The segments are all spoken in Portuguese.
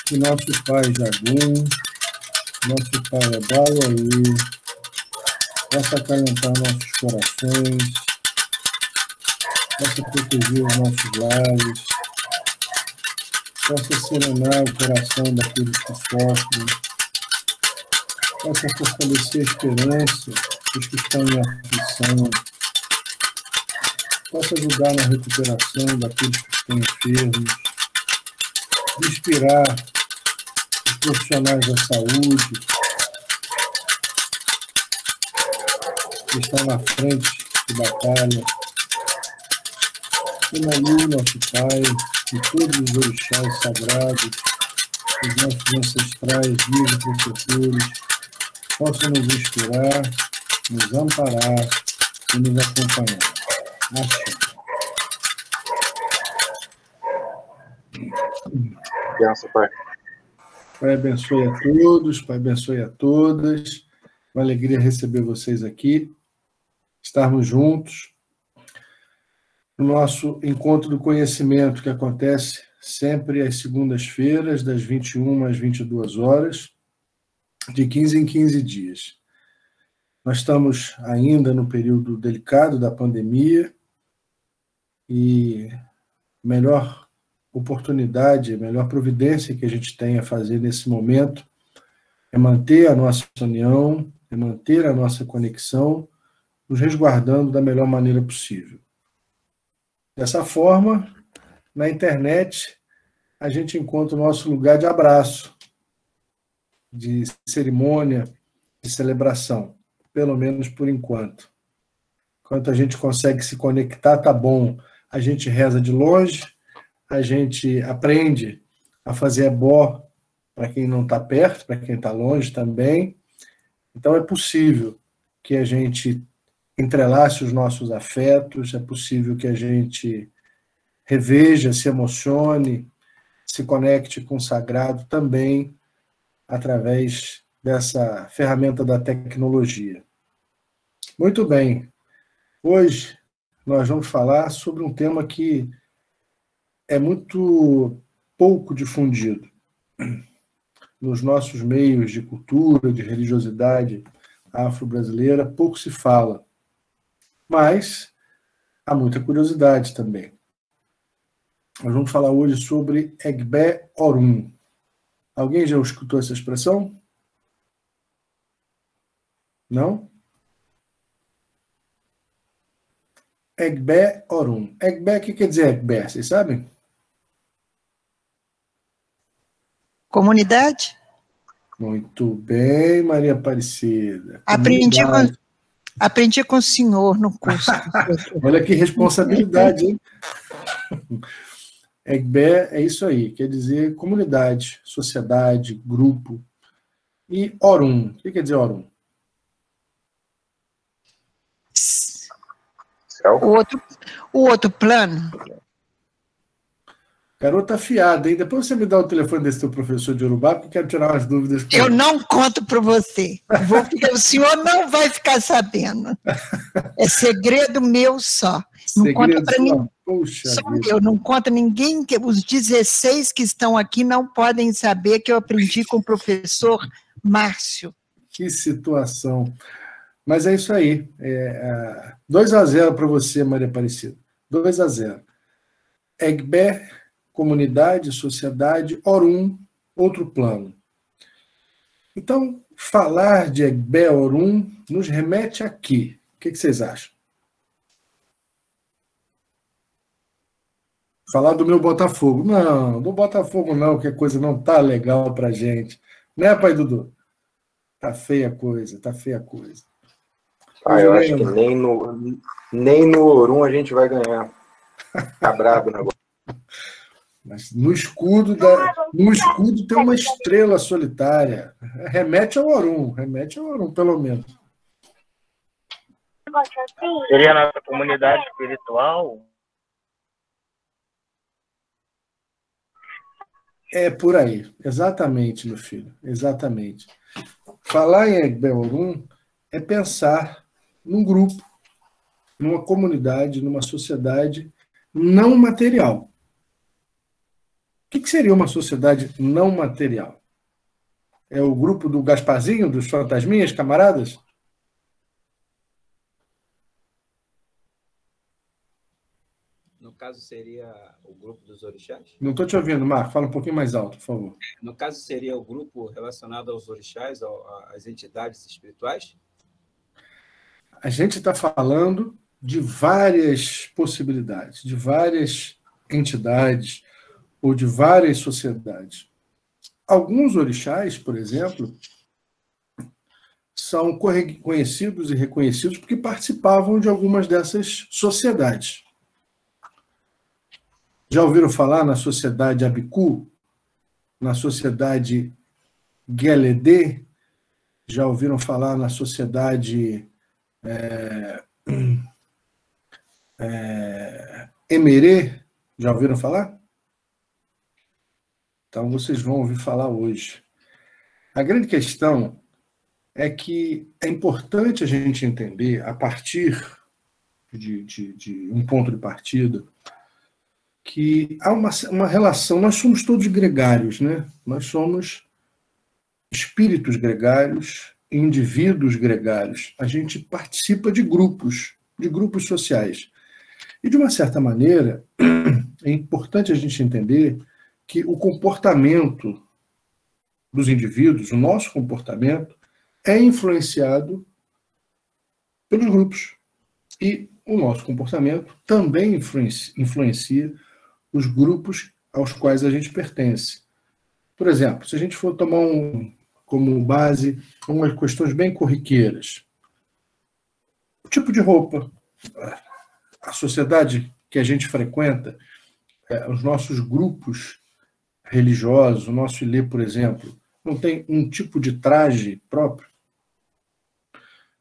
Que nosso Pai Jagum, nosso Pai Abalaí, possa acalentar nossos corações, possa proteger os nossos lares, possa serenar o coração daqueles que sofrem, possa fortalecer a esperança dos que estão em aflição, possa ajudar na recuperação daqueles que estão enfermos, inspirar os profissionais da saúde que estão na frente de batalha. Emmanuel, nosso Pai, e todos os orixás sagrados, os nossos ancestrais, guias e protetores, possam nos inspirar, nos amparar e nos acompanhar. Axé. Benção, Pai. Pai abençoe a todos, Pai abençoe a todas. Uma alegria receber vocês aqui, estarmos juntos no nosso encontro do conhecimento, que acontece sempre às segundas-feiras, das 21 às 22 horas, de 15 em 15 dias. Nós estamos ainda no período delicado da pandemia e melhor oportunidade, a melhor providência que a gente tem a fazer nesse momento é manter a nossa união, é manter a nossa conexão, nos resguardando da melhor maneira possível. Dessa forma, na internet, a gente encontra o nosso lugar de abraço, de cerimônia, de celebração, pelo menos por enquanto. Enquanto a gente consegue se conectar, tá bom. A gente reza de longe, a gente aprende a fazer ebó para quem não está perto, para quem está longe também. Então é possível que a gente entrelace os nossos afetos, é possível que a gente reveja, se emocione, se conecte com o sagrado também através dessa ferramenta da tecnologia. Muito bem. Hoje nós vamos falar sobre um tema que é muito pouco difundido nos nossos meios de cultura, de religiosidade afro-brasileira, pouco se fala. Mas há muita curiosidade também. Nós vamos falar hoje sobre Egbé Orum. Alguém já escutou essa expressão? Não? Egbé Orum. Egbé, o que quer dizer Egbé? Vocês sabem? Comunidade? Muito bem, Maria Aparecida. Aprendi com o senhor no curso. Olha que responsabilidade, hein? EGBE é isso aí, quer dizer comunidade, sociedade, grupo. E ORUM, o que quer dizer ORUM? O outro plano. Garota afiada, hein? Depois você me dá o telefone desse teu professor de Urubá, porque eu quero tirar umas dúvidas. Eu não conto para você. O senhor não vai ficar sabendo. É segredo meu só. Não conta para ninguém. Só eu, não conta ninguém. Os 16 que estão aqui não podem saber que eu aprendi com o professor Márcio. Que situação. Mas é isso aí. 2-0 para você, Maria Aparecida. 2-0. EGBE, comunidade, sociedade, ORUM, outro plano. Então, falar de EGBE, ORUM, nos remete aqui. O que vocês acham? Falar do meu Botafogo. Não, do Botafogo não, que a coisa não tá legal pra gente. Né, pai Dudu? Tá feia a coisa, tá feia a coisa. Eu acho que nem no ORUM a gente vai ganhar. Tá brabo o negócio. Mas no escudo tem uma estrela solitária. Remete ao ORUM, pelo menos. Seria a nossa comunidade espiritual? É por aí, exatamente, meu filho, exatamente. Falar em EGBE ORUM é pensar num grupo, numa comunidade, numa sociedade não material. O que seria uma sociedade não material? É o grupo do Gasparzinho, dos fantasminhas, camaradas? No caso, seria o grupo dos orixás? Não estou te ouvindo, Marco. Fala um pouquinho mais alto, por favor. No caso, seria o grupo relacionado aos orixás, às entidades espirituais? A gente está falando de várias possibilidades, de várias entidades ou de várias sociedades. Alguns orixás, por exemplo, são conhecidos e reconhecidos porque participavam de algumas dessas sociedades. Já ouviram falar na sociedade Abiku? Na sociedade Gueledê? Já ouviram falar na sociedade Emerê? Já ouviram falar? Então, vocês vão ouvir falar hoje. A grande questão é que é importante a gente entender, a partir de um ponto de partida, que há uma relação. Nós somos todos gregários, né? Nós somos espíritos gregários, indivíduos gregários. A gente participa de grupos sociais. E, de uma certa maneira, é importante a gente entender que o comportamento dos indivíduos, o nosso comportamento, é influenciado pelos grupos. E o nosso comportamento também influencia os grupos aos quais a gente pertence. Por exemplo, se a gente for tomar como base umas questões bem corriqueiras, o tipo de roupa, a sociedade que a gente frequenta, os nossos grupos religiosos, o nosso ilê, por exemplo, não tem um tipo de traje próprio,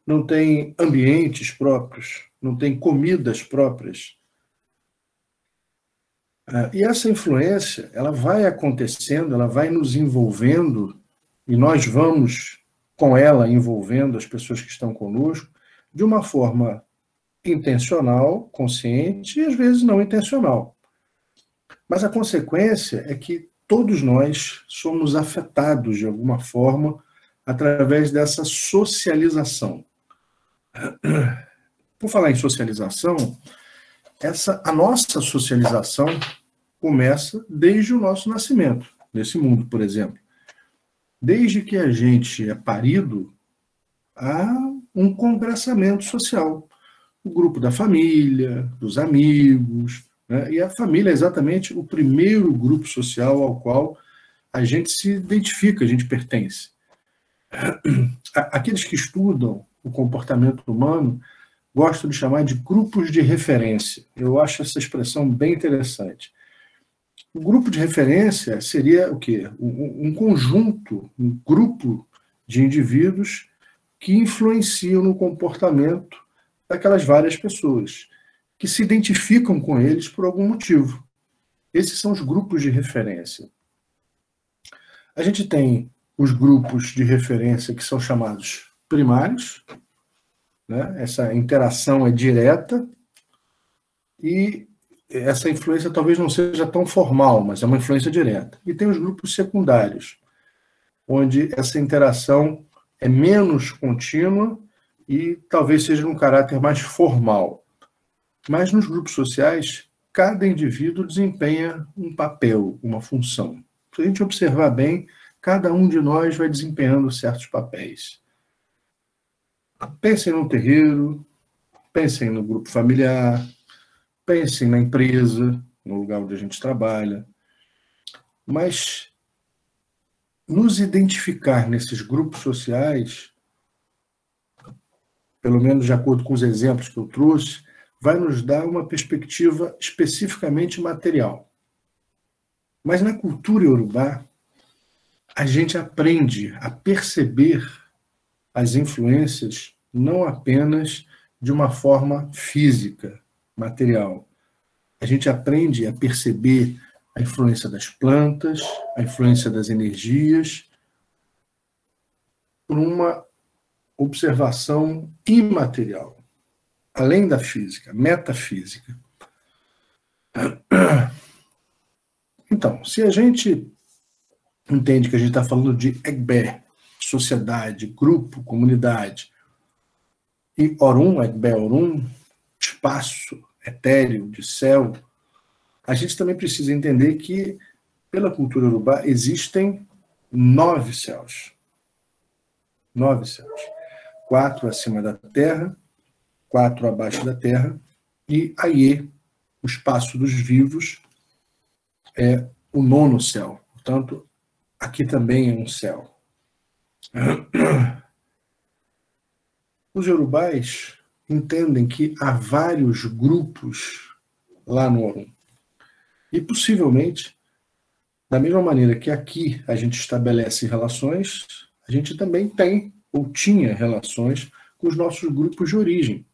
não tem ambientes próprios, não tem comidas próprias. E essa influência, ela vai acontecendo, ela vai nos envolvendo, e nós vamos com ela envolvendo as pessoas que estão conosco de uma forma intencional, consciente e às vezes não intencional. Mas a consequência é que todos nós somos afetados de alguma forma através dessa socialização. Por falar em socialização, a nossa socialização começa desde o nosso nascimento, nesse mundo, por exemplo. Desde que a gente é parido, há um congressamento social. O grupo da família, dos amigos, né? E a família é exatamente o primeiro grupo social ao qual a gente se identifica, a gente pertence. Aqueles que estudam o comportamento humano gostam de chamar de grupos de referência. Eu acho essa expressão bem interessante. O grupo de referência seria o quê? Um conjunto, um grupo de indivíduos que influenciam no comportamento daquelas várias pessoas, que se identificam com eles por algum motivo. Esses são os grupos de referência. A gente tem os grupos de referência que são chamados primários, né? Essa interação é direta e essa influência talvez não seja tão formal, mas é uma influência direta. E tem os grupos secundários, onde essa interação é menos contínua e talvez seja um caráter mais formal. Mas nos grupos sociais, cada indivíduo desempenha um papel, uma função. Se a gente observar bem, cada um de nós vai desempenhando certos papéis. Pensem no terreiro, pensem no grupo familiar, pensem na empresa, no lugar onde a gente trabalha. Mas nos identificar nesses grupos sociais, pelo menos de acordo com os exemplos que eu trouxe, vai nos dar uma perspectiva especificamente material. Mas na cultura iorubá, a gente aprende a perceber as influências não apenas de uma forma física, material. A gente aprende a perceber a influência das plantas, a influência das energias, por uma observação imaterial, além da física, metafísica. Então, se a gente entende que a gente está falando de Egbé, sociedade, grupo, comunidade, e Orum, Egbé Orum, espaço etéreo de céu, a gente também precisa entender que, pela cultura iorubá, existem 9 céus. 9 céus. 4 acima da terra, 4 abaixo da terra, e Aie, o espaço dos vivos, é o 9º céu. Portanto, aqui também é um céu. Os iorubás entendem que há vários grupos lá no Orum. E, possivelmente, da mesma maneira que aqui a gente estabelece relações, a gente também tem, ou tinha relações, com os nossos grupos de origem.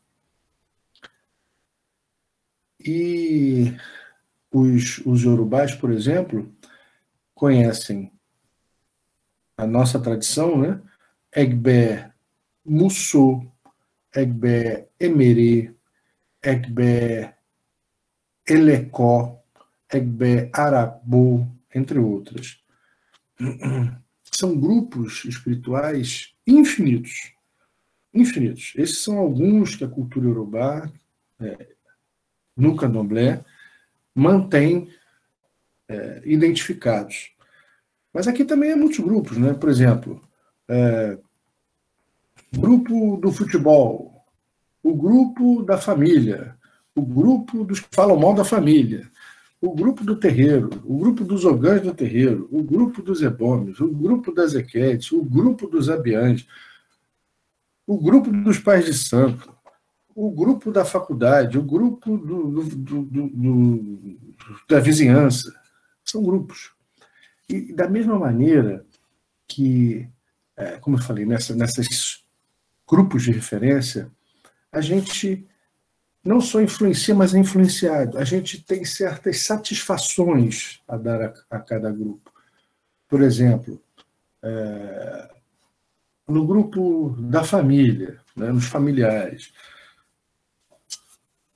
E os iorubás, por exemplo, conhecem a nossa tradição, né? Egbé Mussô, Egbé Emerê, Egbé Elecó, Egbé Arabô, entre outras. São grupos espirituais infinitos. Infinitos. Esses são alguns que a cultura iorubá, no candomblé, mantém identificados. Mas aqui também é muitos grupos, né? Por exemplo, grupo do futebol, o grupo da família, o grupo dos que falam mal da família, o grupo do terreiro, o grupo dos ogãs do terreiro, o grupo dos ebômios, o grupo das equetes, o grupo dos abiãs, o grupo dos pais de santo, o grupo da faculdade, o grupo da vizinhança. São grupos. E da mesma maneira que, como eu falei, nessas grupos de referência, a gente não só influencia, mas é influenciado. A gente tem certas satisfações a dar a cada grupo. Por exemplo, no grupo da família, né, nos familiares.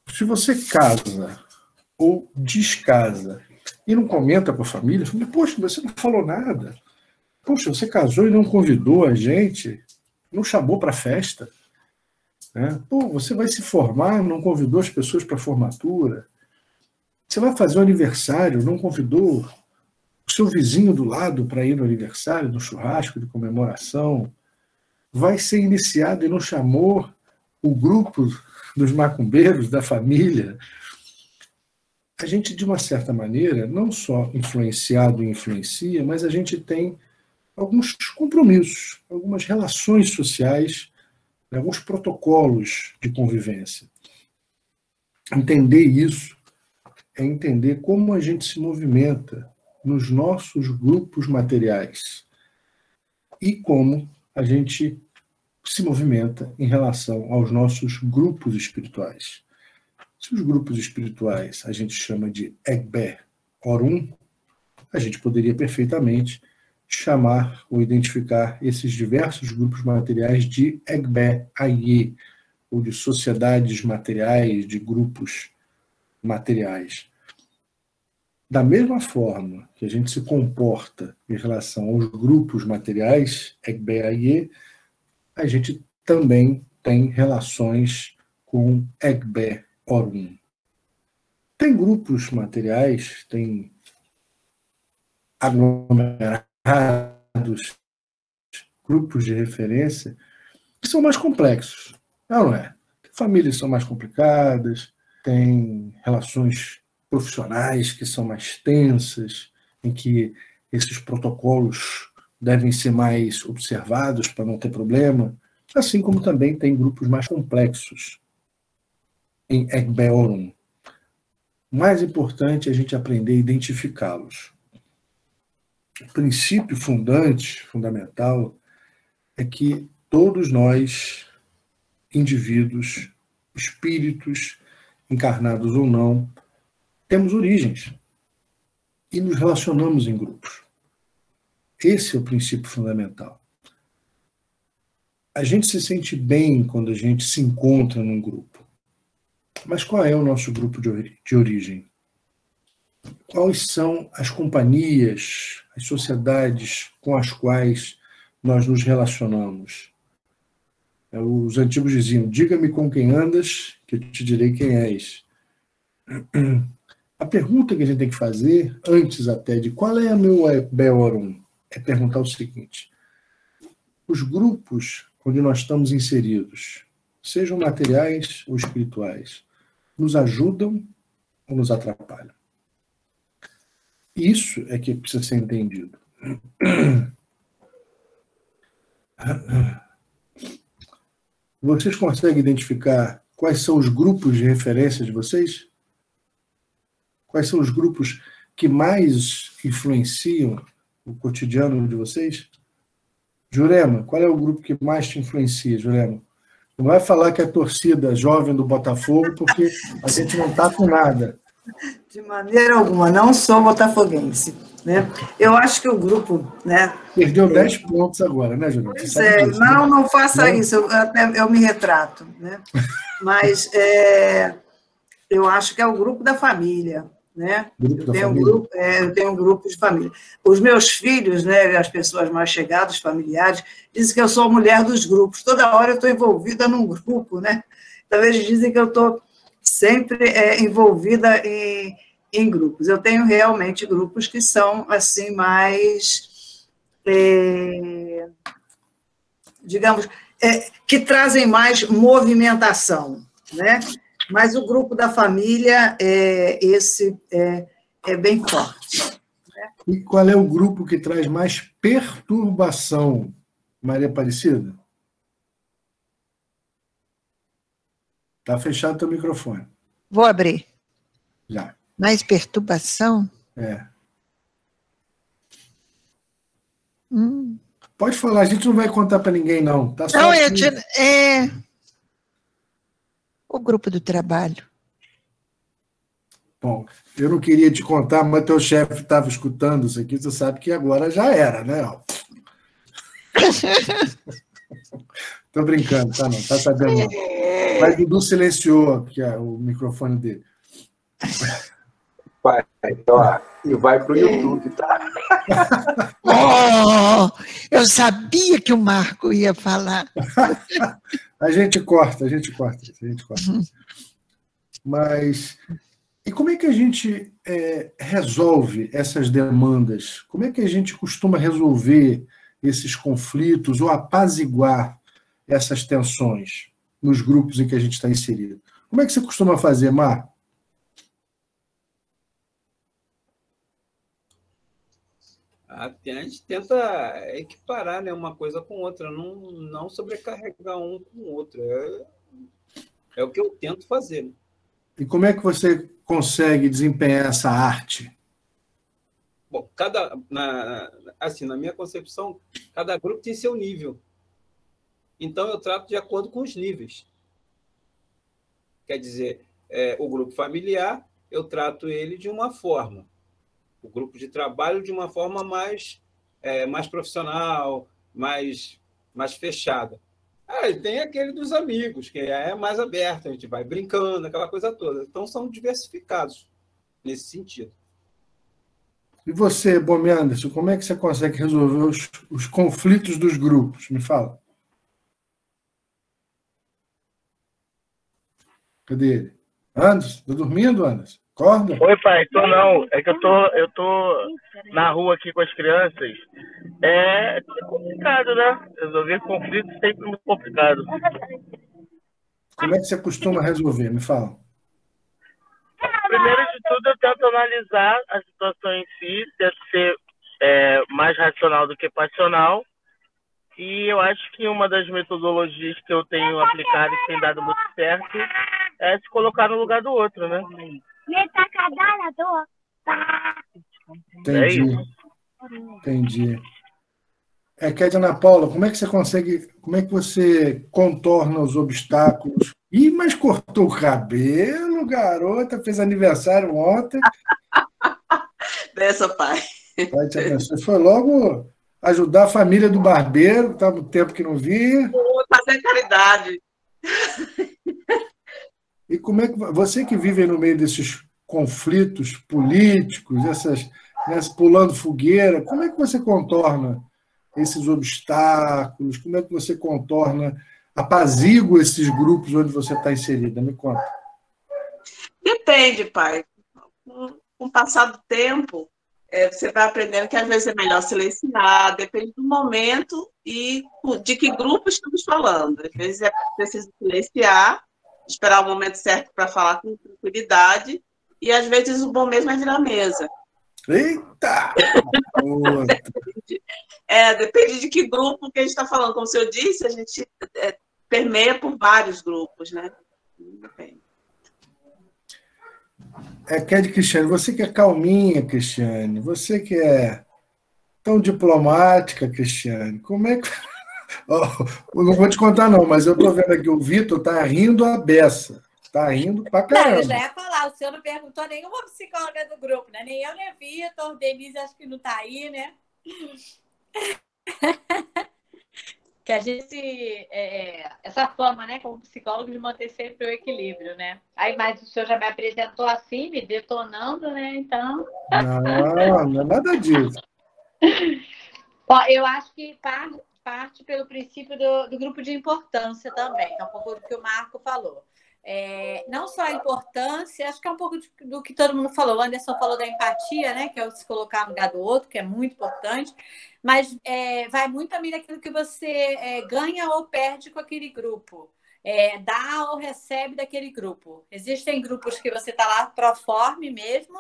Se você casa ou descasa e não comenta com a família, fala, poxa, você não falou nada. Poxa, você casou e não convidou a gente, não chamou para a festa. Né? Pô, você vai se formar, não convidou as pessoas para a formatura. Você vai fazer um aniversário, não convidou o seu vizinho do lado para ir no aniversário, no churrasco de comemoração. Vai ser iniciado e não chamou o grupo dos macumbeiros, da família. A gente, de uma certa maneira, não só influenciado e influencia, mas a gente tem alguns compromissos, algumas relações sociais, alguns protocolos de convivência. Entender isso é entender como a gente se movimenta nos nossos grupos materiais e como a gente se movimenta em relação aos nossos grupos espirituais. Se os grupos espirituais a gente chama de Egbe Orun, a gente poderia perfeitamente chamar ou identificar esses diversos grupos materiais de Egbe Aye, ou de sociedades materiais, de grupos materiais. Da mesma forma que a gente se comporta em relação aos grupos materiais, Egbe Aye, a gente também tem relações com Egbe Orun. Tem grupos materiais, tem aglomerados, grupos de referência, que são mais complexos. Não é? Famílias são mais complicadas, tem relações profissionais que são mais tensas, em que esses protocolos devem ser mais observados para não ter problema, assim como também tem grupos mais complexos em Egbe Orun. O mais importante é a gente aprender a identificá-los. O princípio fundamental, é que todos nós, indivíduos, espíritos, encarnados ou não, temos origens e nos relacionamos em grupos. Esse é o princípio fundamental. A gente se sente bem quando a gente se encontra num grupo. Mas qual é o nosso grupo de origem? Quais são as companhias, as sociedades com as quais nós nos relacionamos? Os antigos diziam, diga-me com quem andas, que eu te direi quem és. A pergunta que a gente tem que fazer, antes até de qual é o meu Egbe Orun, é perguntar o seguinte: os grupos onde nós estamos inseridos, sejam materiais ou espirituais, nos ajudam ou nos atrapalham? Isso é que precisa ser entendido. Vocês conseguem identificar quais são os grupos de referência de vocês? Quais são os grupos que mais influenciam o cotidiano de vocês? Jurema, qual é o grupo que mais te influencia, Jurema? Não vai falar que é a torcida jovem do Botafogo, porque a gente não está com nada. De maneira alguma, não sou botafoguense. Né? Eu acho que o grupo... Né, perdeu 10 pontos agora, né, Jurema? Pois é, disso, não faça isso, eu me retrato. Né? Mas eu acho que é o grupo da família. Né? Eu tenho um grupo de família. Os meus filhos, né, as pessoas mais chegadas, familiares, dizem que eu sou a mulher dos grupos. Toda hora eu estou envolvida num grupo. Né? Então, eles dizem que eu estou sempre envolvida em grupos. Eu tenho realmente grupos que são assim mais, digamos, que trazem mais movimentação, né? Mas o grupo da família, esse é bem forte. Né? E qual é o grupo que traz mais perturbação, Maria Aparecida? Está fechado o teu microfone. Vou abrir. Já. Mais perturbação? Pode falar, a gente não vai contar para ninguém, não. Tá só não, o grupo do trabalho. Bom, eu não queria te contar, mas teu chefe estava escutando isso aqui, você sabe que agora já era, né? Estou brincando, tá? Não está sabendo não. Mas Dudu silenciou aqui, o microfone dele. Vai, então, e vai para o YouTube, tá? Eu sabia que o Marco ia falar. A gente corta. Mas, e como é que a gente resolve essas demandas? Como é que a gente costuma resolver esses conflitos ou apaziguar essas tensões nos grupos em que a gente está inserido? Como é que você costuma fazer, Marco? A gente tenta equiparar, né, uma coisa com outra, não sobrecarregar um com o outro. É o que eu tento fazer. Né? E como é que você consegue desempenhar essa arte? Bom, assim, na minha concepção, cada grupo tem seu nível. Então, eu trato de acordo com os níveis. Quer dizer, o grupo familiar, eu trato ele de uma forma. O grupo de trabalho de uma forma mais profissional, mais fechada. Tem aquele dos amigos, que é mais aberto, a gente vai brincando, aquela coisa toda. Então, são diversificados nesse sentido. E você, Bomi Anderson, como é que você consegue resolver os conflitos dos grupos? Me fala. Cadê ele? Anderson, tá dormindo, Anderson? Acorda? Oi, pai, tô não. É que eu tô na rua aqui com as crianças. É complicado, né? Resolver conflitos é sempre muito complicado. Como é que você costuma resolver? Me fala. Primeiro de tudo, eu tento analisar a situação em si, tento ser mais racional do que passional. E eu acho que uma das metodologias que eu tenho aplicado e que tem dado muito certo é se colocar no lugar do outro, né? Entendi. Kédia Ana Paula, como é que você contorna os obstáculos? Ih, mas cortou o cabelo, garota, fez aniversário ontem. Dessa, pai. Pai te abençoe. Foi logo ajudar a família do barbeiro, que estava no tempo que não via. Vou fazer caridade. E como é que você que vive no meio desses conflitos políticos, pulando fogueira, como é que você contorna esses obstáculos? Como é que você apazigua esses grupos onde você está inserida? Me conta. Depende, pai. Com o passar do tempo, você vai aprendendo que às vezes é melhor silenciar, depende do momento e de que grupo estamos falando. Às vezes é preciso silenciar, esperar o momento certo para falar com tranquilidade, e às vezes o bom mesmo é virar mesa. Eita! Depende de que grupo que a gente está falando. Como o senhor disse, a gente permeia por vários grupos, né? Depende. Kédia Cristiane, você que é calminha, Cristiane, você que é tão diplomática, Cristiane, como é que... Eu não vou te contar não, mas eu estou vendo aqui, o Vitor está rindo a beça. Está rindo pra caramba. Não, eu já ia falar, o senhor não perguntou nenhuma psicóloga do grupo, né? Nem eu, nem a Vitor, Denise acho que não está aí, né? Que a gente, essa fama, né, como psicólogo, de manter sempre o equilíbrio, né? Aí, mas o senhor já me apresentou assim, me detonando, né? Então... Não é nada disso. Bom, eu acho que parte pelo princípio do grupo de importância também, que é um pouco do que o Marco falou. Não só a importância, acho que é um pouco do que todo mundo falou. O Anderson falou da empatia, né, que é o se colocar no lugar do outro, que é muito importante, mas vai muito também daquilo que você ganha ou perde com aquele grupo, dá ou recebe daquele grupo. Existem grupos que você está lá pro forme mesmo,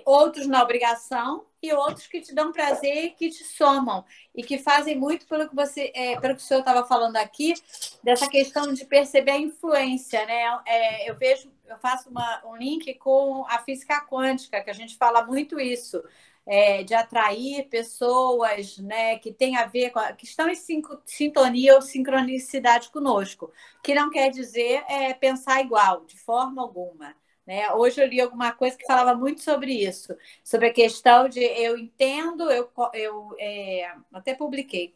outros na obrigação e outros que te dão prazer e que te somam e que fazem muito pelo que pelo que o senhor estava falando aqui, dessa questão de perceber a influência, né? Eu faço um link com a física quântica, que a gente fala muito isso, de atrair pessoas, né, que tem a ver que estão em sintonia ou sincronicidade conosco, que não quer dizer pensar igual, de forma alguma. Né? Hoje eu li alguma coisa que falava muito sobre isso, sobre a questão de eu entendo, eu até publiquei,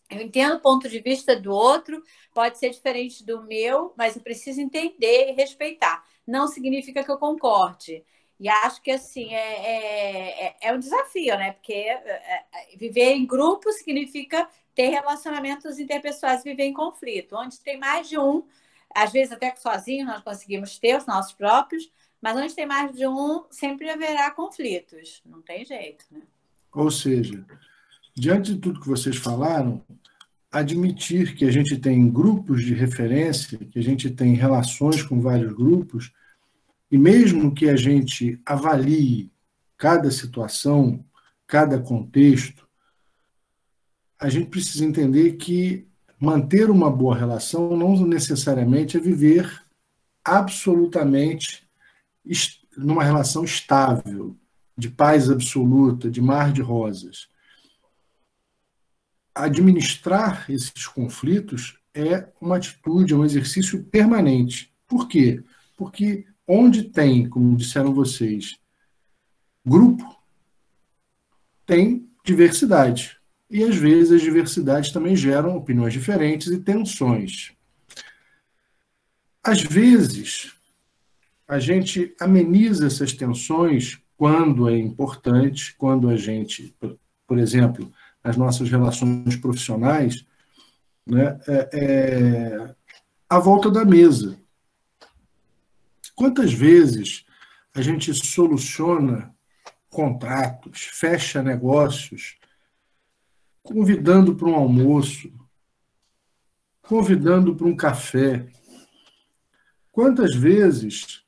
eu entendo o ponto de vista do outro, pode ser diferente do meu, mas eu preciso entender e respeitar. Não significa que eu concorde. E acho que assim é um desafio, né? Porque viver em grupo significa ter relacionamentos interpessoais, viver em conflito, onde tem mais de um. Às vezes, até sozinhos, nós conseguimos ter os nossos próprios, mas onde tem mais de um, sempre haverá conflitos. Não tem jeito, né? Ou seja, diante de tudo que vocês falaram, admitir que a gente tem grupos de referência, que a gente tem relações com vários grupos, e mesmo que a gente avalie cada situação, cada contexto, a gente precisa entender que manter uma boa relação não necessariamente é viver absolutamente numa relação estável, de paz absoluta, de mar de rosas. Administrar esses conflitos é uma atitude, é um exercício permanente. Por quê? Porque onde tem, como disseram vocês, grupo, tem diversidade. E, às vezes, as diversidades também geram opiniões diferentes e tensões. Às vezes, a gente ameniza essas tensões quando é importante, quando a gente, por exemplo, nas nossas relações profissionais, né, à volta da mesa. Quantas vezes a gente soluciona contratos, fecha negócios, convidando para um almoço, convidando para um café? Quantas vezes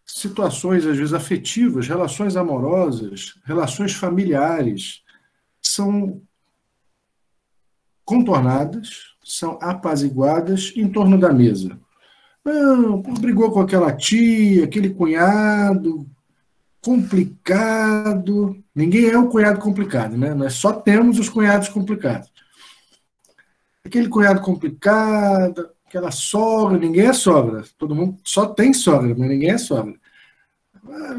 situações, às vezes, afetivas, relações amorosas, relações familiares, são contornadas, são apaziguadas em torno da mesa? Não, brigou com aquela tia, aquele cunhado complicado. Ninguém é o cunhado complicado, né? Nós só temos os cunhados complicados. Aquele cunhado complicado, aquela sogra, ninguém é sogra. Todo mundo só tem sogra, mas ninguém é sogra.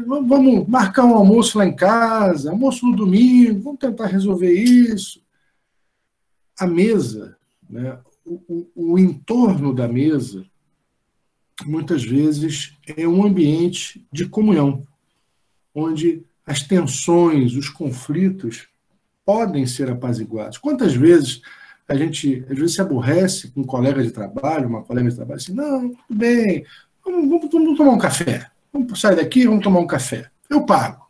Vamos marcar um almoço lá em casa, almoço no domingo, vamos tentar resolver isso. A mesa, né, o entorno da mesa, muitas vezes é um ambiente de comunhão, onde as tensões, os conflitos podem ser apaziguados. Quantas vezes a gente, às vezes, se aborrece com um colega de trabalho, uma colega de trabalho, assim, não, tudo bem, vamos tomar um café. Vamos sair daqui, vamos tomar um café. Eu pago.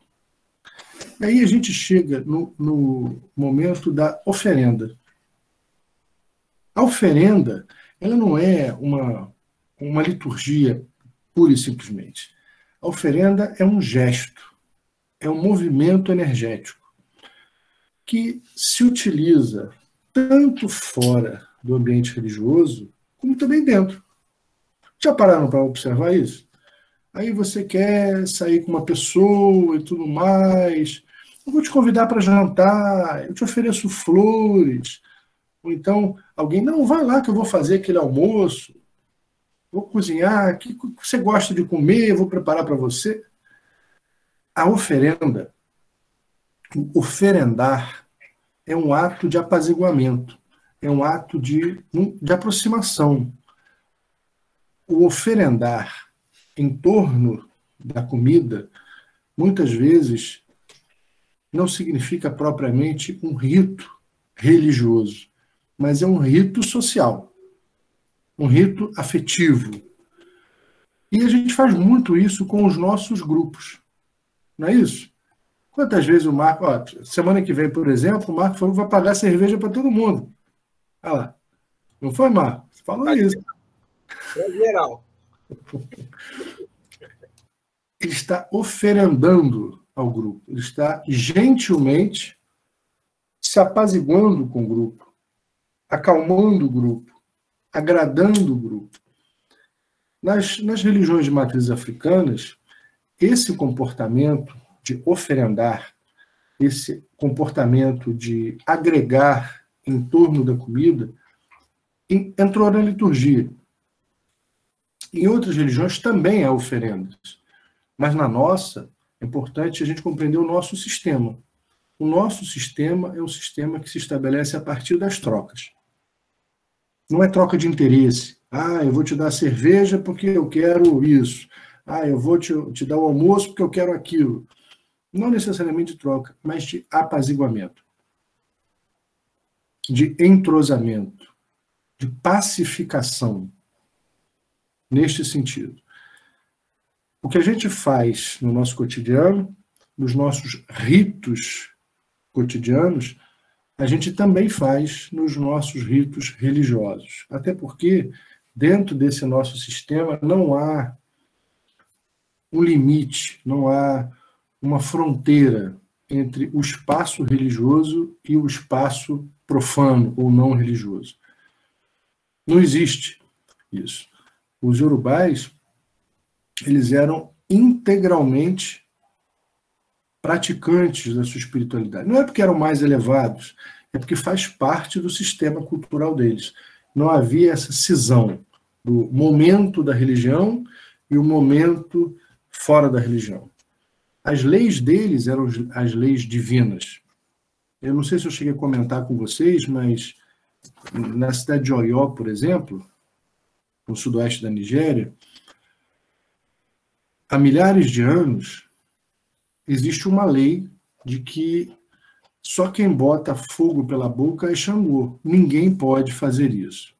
E aí a gente chega no momento da oferenda. A oferenda, ela não é uma liturgia pura e simplesmente. A oferenda é um gesto, é um movimento energético que se utiliza tanto fora do ambiente religioso, como também dentro. Já pararam para observar isso? Aí você quer sair com uma pessoa e tudo mais, eu vou te convidar para jantar, eu te ofereço flores, ou então alguém, não, vai lá que eu vou fazer aquele almoço, vou cozinhar, o que você gosta de comer, eu vou preparar para você. A oferenda, oferendar, é um ato de apaziguamento, é um ato de aproximação. O oferendar em torno da comida, muitas vezes, não significa propriamente um rito religioso, mas é um rito social, um rito afetivo. E a gente faz muito isso com os nossos grupos, não é isso? Quantas vezes o Marco... semana que vem, por exemplo, o Marco falou que vai pagar cerveja para todo mundo. Olha lá. Não foi, Marco? Você falou isso. É geral. Ele está oferendando ao grupo. Ele está gentilmente se apaziguando com o grupo, acalmando o grupo, agradando o grupo. Nas religiões de matrizes africanas, esse comportamento de oferendar, esse comportamento de agregar em torno da comida, entrou na liturgia. Em outras religiões também há oferendas, mas na nossa é importante a gente compreender o nosso sistema. O nosso sistema é um sistema que se estabelece a partir das trocas. Não é troca de interesse. Eu vou te dar cerveja porque eu quero isso. Eu vou te dar o almoço porque eu quero aquilo. Não necessariamente de troca, mas de apaziguamento, de entrosamento, de pacificação. Neste sentido. O que a gente faz no nosso cotidiano, nos nossos ritos cotidianos, a gente também faz nos nossos ritos religiosos. Até porque, dentro desse nosso sistema, não há um limite, não há uma fronteira entre o espaço religioso e o espaço profano ou não religioso. Não existe isso. Os iorubás, eles eram integralmente praticantes da sua espiritualidade. Não é porque eram mais elevados, é porque faz parte do sistema cultural deles. Não havia essa cisão do momento da religião e o momento fora da religião. As leis deles eram as leis divinas. Eu não sei se eu cheguei a comentar com vocês, mas na cidade de Ọ̀yọ́, por exemplo, no sudoeste da Nigéria, há milhares de anos, existe uma lei de que só quem bota fogo pela boca é Xangô. Ninguém pode fazer isso.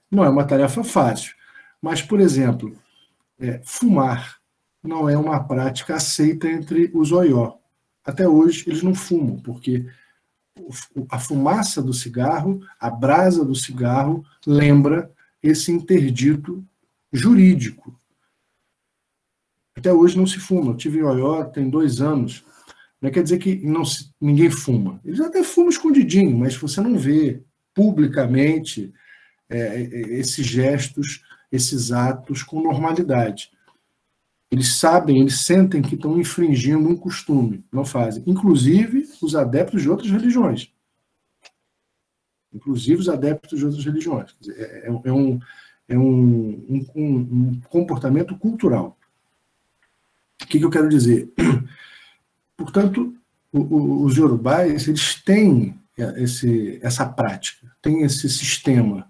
Não é uma tarefa fácil, mas, por exemplo, fumar não é uma prática aceita entre os Ọ̀yọ́. Até hoje eles não fumam, porque a fumaça do cigarro, a brasa do cigarro, lembra esse interdito jurídico. Até hoje não se fuma. Eu estive em Ọ̀yọ́ tem 2 anos. Não quer dizer que ninguém fuma. Eles até fumam escondidinho, mas você não vê publicamente esses gestos, esses atos com normalidade. Eles sabem, eles sentem que estão infringindo um costume, não fazem. Inclusive os adeptos de outras religiões. Inclusive os adeptos de outras religiões. É um comportamento cultural. O que eu quero dizer? Portanto, os iorubás, eles têm essa prática, têm esse sistema.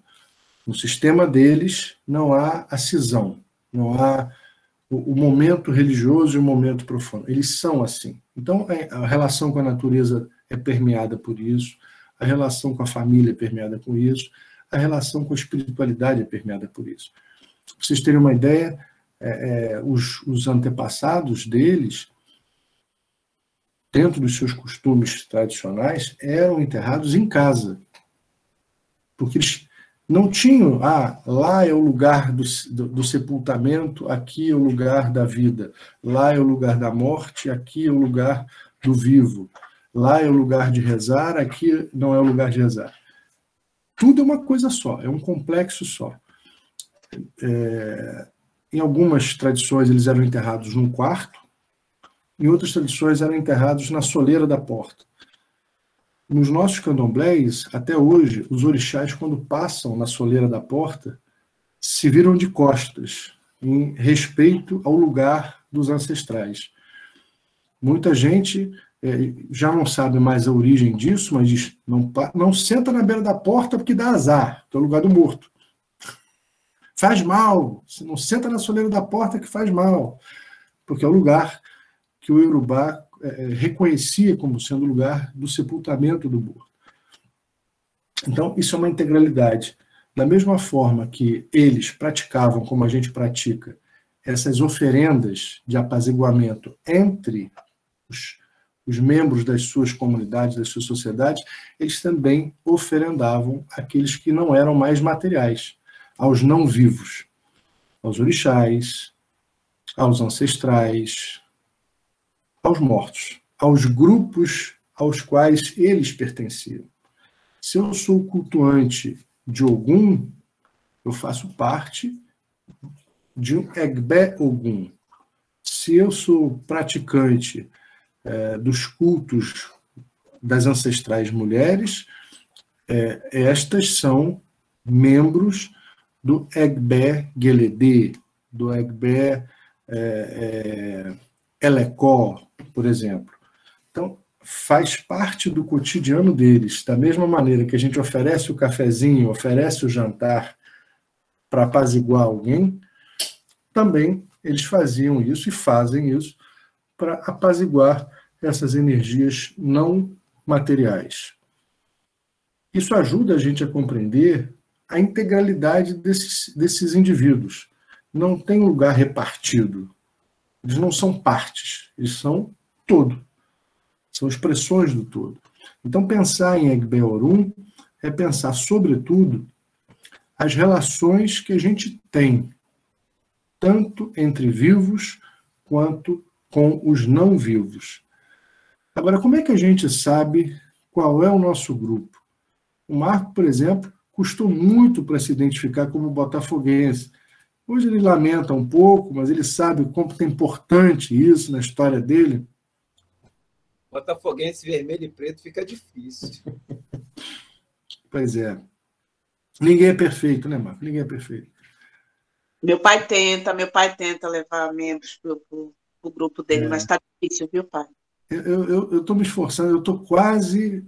No sistema deles não há a cisão, não há o momento religioso e o momento profano. Eles são assim. Então, a relação com a natureza é permeada por isso, a relação com a família é permeada por isso, a relação com a espiritualidade é permeada por isso. Para vocês terem uma ideia, os antepassados deles, dentro dos seus costumes tradicionais, eram enterrados em casa. Porque eles não tinham, lá é o lugar do sepultamento, aqui é o lugar da vida, lá é o lugar da morte, aqui é o lugar do vivo, lá é o lugar de rezar, aqui não é o lugar de rezar. Tudo é uma coisa só, é um complexo só. Em algumas tradições eles eram enterrados num quarto, em outras tradições eram enterrados na soleira da porta. Nos nossos candomblés, até hoje, os orixás, quando passam na soleira da porta, se viram de costas, em respeito ao lugar dos ancestrais. Muita gente já não sabe mais a origem disso, mas diz, não senta na beira da porta porque dá azar, que é o lugar do morto. Faz mal, não senta na soleira da porta que faz mal, porque é o lugar que o Iorubá reconhecia como sendo o lugar do sepultamento do morto. Então, isso é uma integralidade. Da mesma forma que eles praticavam, como a gente pratica, essas oferendas de apaziguamento entre os membros das suas comunidades, das suas sociedades, eles também oferendavam aqueles que não eram mais materiais, aos não vivos, aos orixás, aos ancestrais, aos mortos, aos grupos aos quais eles pertenciam. Se eu sou cultuante de Ogum, eu faço parte de um Egbé Ogum. Se eu sou praticante dos cultos das ancestrais mulheres, estas são membros do Egbé Geledê, do Egbé Elecó, por exemplo. Então, faz parte do cotidiano deles. Da mesma maneira que a gente oferece o cafezinho, oferece o jantar para apaziguar alguém, também eles faziam isso e fazem isso para apaziguar essas energias não materiais. Isso ajuda a gente a compreender a integralidade desses indivíduos. Não tem lugar repartido. Eles não são partes, eles são todo. São expressões do todo. Então, pensar em Egbé Orum é pensar, sobretudo, as relações que a gente tem, tanto entre vivos quanto com os não vivos. Agora, como é que a gente sabe qual é o nosso grupo? O Marco, por exemplo, custou muito para se identificar como botafoguense. Hoje ele lamenta um pouco, mas ele sabe o quanto é importante isso na história dele. Botafoguense vermelho e preto fica difícil. Pois é. Ninguém é perfeito, né, Marco? Ninguém é perfeito. Meu pai tenta levar membros para o grupo dele, mas está difícil, viu, pai? Eu estou me esforçando, eu estou quase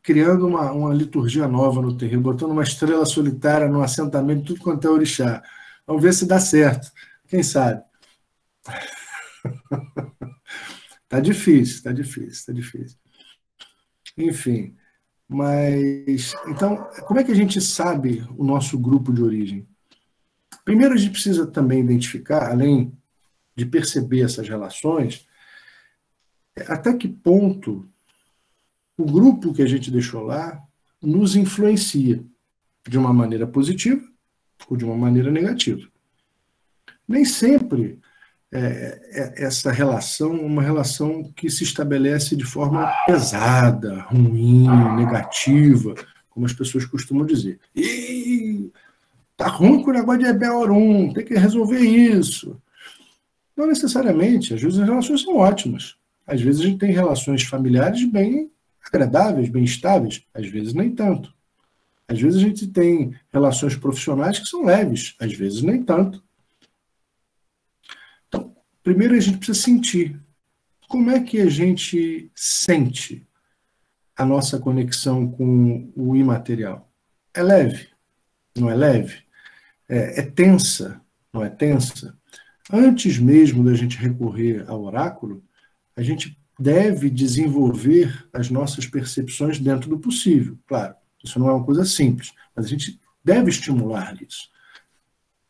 criando uma liturgia nova no terreiro, botando uma estrela solitária no assentamento, tudo quanto é orixá. Vamos ver se dá certo. Quem sabe? Tá difícil. Enfim, mas então, como é que a gente sabe o nosso grupo de origem? Primeiro, a gente precisa também identificar, além de perceber essas relações, até que ponto o grupo que a gente deixou lá nos influencia de uma maneira positiva ou de uma maneira negativa. Nem sempre essa relação é uma relação que se estabelece de forma pesada, ruim, negativa, como as pessoas costumam dizer. E tá ruim com o negócio de EBE-ORUM, tem que resolver isso. Não necessariamente, às vezes as relações são ótimas. Às vezes a gente tem relações familiares bem agradáveis, bem estáveis, às vezes nem tanto. Às vezes a gente tem relações profissionais que são leves, às vezes nem tanto. Então, primeiro a gente precisa sentir. Como é que a gente sente a nossa conexão com o imaterial? É leve? Não é leve? É tensa? Não é tensa? Antes mesmo da gente recorrer ao oráculo, a gente deve desenvolver as nossas percepções dentro do possível. Claro, isso não é uma coisa simples, mas a gente deve estimular isso.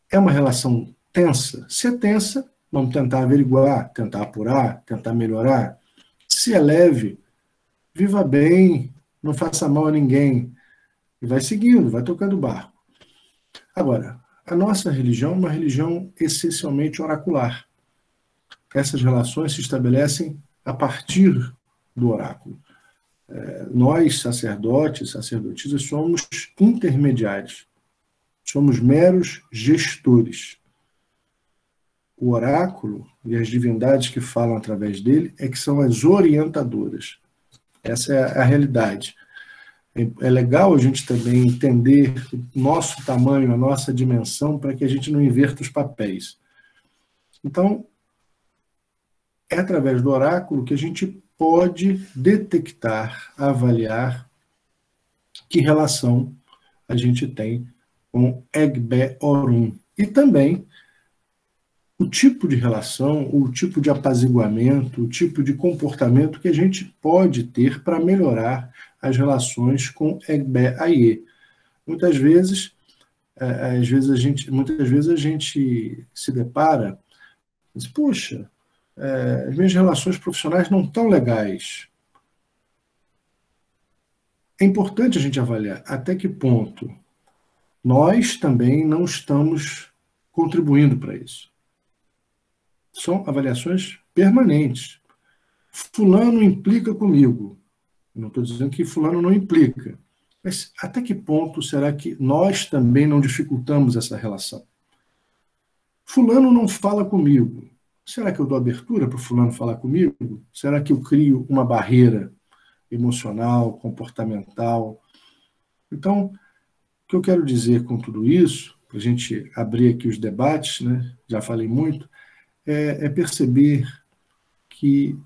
É uma relação tensa? Se é tensa, vamos tentar averiguar, tentar apurar, tentar melhorar. Se é leve, viva bem, não faça mal a ninguém. E vai seguindo, vai tocando o barco. Agora, a nossa religião é uma religião essencialmente oracular. Essas relações se estabelecem a partir do oráculo. Nós, sacerdotes, sacerdotisas, somos intermediários. Somos meros gestores. O oráculo e as divindades que falam através dele é que são as orientadoras. Essa é a realidade. É legal a gente também entender o nosso tamanho, a nossa dimensão, para que a gente não inverta os papéis. Então, é através do oráculo que a gente pode detectar, avaliar que relação a gente tem com EGBE-ORUM. E também o tipo de relação, o tipo de apaziguamento, o tipo de comportamento que a gente pode ter para melhorar as relações com EGBE-AIE. Muitas vezes a gente se depara e diz, poxa, as minhas relações profissionais não estão legais. É importante a gente avaliar até que ponto nós também não estamos contribuindo para isso. São avaliações permanentes. Fulano implica comigo. Não estou dizendo que fulano não implica. Mas até que ponto será que nós também não dificultamos essa relação? Fulano não fala comigo. Será que eu dou abertura para o fulano falar comigo? Será que eu crio uma barreira emocional, comportamental? Então, o que eu quero dizer com tudo isso, para a gente abrir aqui os debates, né? Já falei muito, é perceber que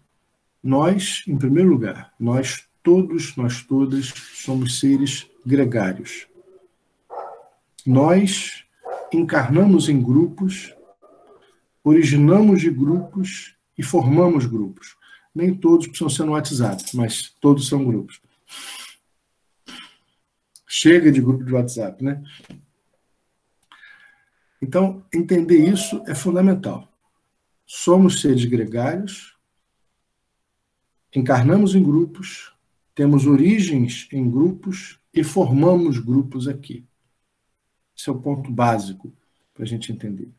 nós, em primeiro lugar, nós todos, nós todas, somos seres gregários. Nós encarnamos em grupos, originamos de grupos e formamos grupos. Nem todos precisam ser no WhatsApp, mas todos são grupos. Chega de grupo de WhatsApp, né? Então, entender isso é fundamental. Somos seres gregários, encarnamos em grupos, temos origens em grupos e formamos grupos aqui. Esse é o ponto básico para a gente entender.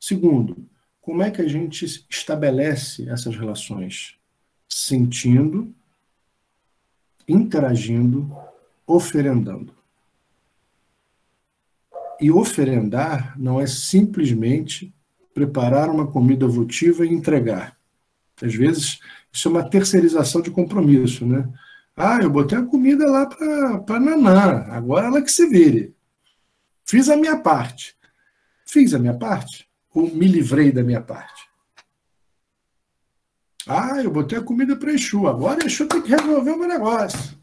Segundo, como é que a gente estabelece essas relações? sentindo, interagindo, oferendando. E oferendar não é simplesmente preparar uma comida votiva e entregar. Às vezes, isso é uma terceirização de compromisso, né? Ah, eu botei a comida lá para Nanã, agora ela que se vire. Fiz a minha parte. Fiz a minha parte? Ou me livrei da minha parte? Ah, eu botei a comida para Exu, agora Exu tem que resolver o meu negócio.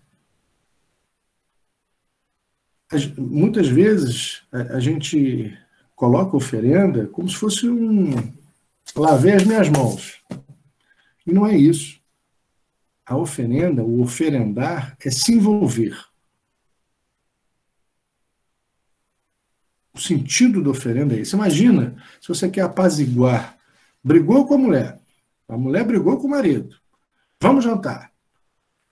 Muitas vezes a gente coloca oferenda como se fosse lavei as minhas mãos. E não é isso. A oferenda, o oferendar, é se envolver. O sentido da oferenda é isso. Imagina, se você quer apaziguar, brigou com a mulher brigou com o marido. Vamos jantar.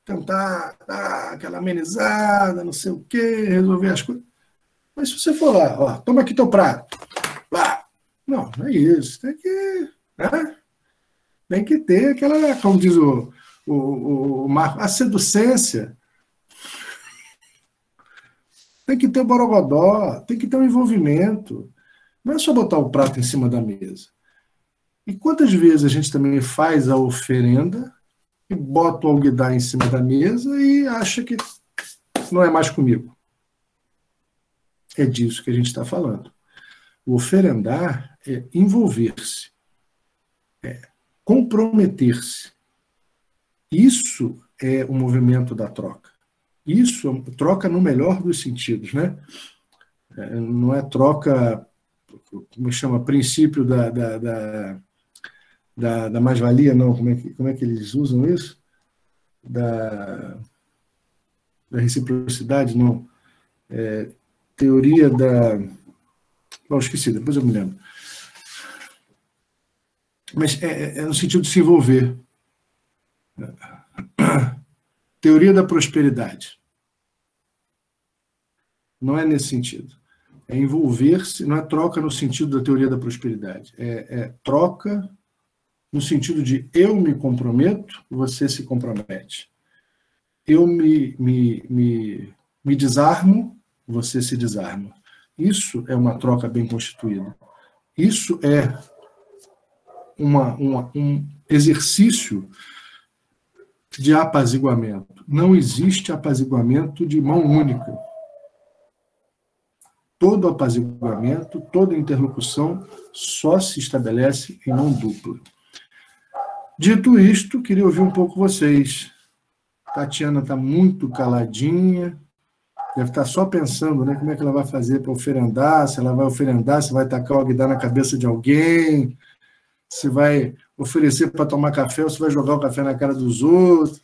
Tentar dar aquela amenizada, não sei o quê, resolver as coisas. Mas se você for lá, ó, toma aqui teu prato. Lá. Não é isso. Tem que, né? Tem que ter aquela, como diz o Marco, a seducência. Tem que ter o borogodó, tem que ter um envolvimento. Não é só botar o prato em cima da mesa. E quantas vezes a gente também faz a oferenda e bota o alguidar em cima da mesa e acha que não é mais comigo. É disso que a gente está falando. O oferendar é envolver-se, é comprometer-se. Isso é o movimento da troca. Isso é troca no melhor dos sentidos, né? Não é troca, como chama, princípio da mais-valia, não. Como é que eles usam isso? Da reciprocidade, não. Teoria da... Bom, esqueci, depois eu me lembro. Mas é no sentido de se envolver. Teoria da prosperidade. Não é nesse sentido. É envolver-se, não é troca no sentido da teoria da prosperidade. É troca no sentido de eu me comprometo, você se compromete. Eu me desarmo, você se desarma. Isso é uma troca bem constituída. Isso é um exercício de apaziguamento. Não existe apaziguamento de mão única. Todo apaziguamento, toda interlocução só se estabelece em mão dupla. Dito isto, queria ouvir um pouco vocês. Tatiana está muito caladinha, deve estar só pensando, né, como é que ela vai fazer para oferendar, se ela vai oferendar, se vai tacar o alguidar na cabeça de alguém, se vai oferecer para tomar café ou se vai jogar o café na cara dos outros.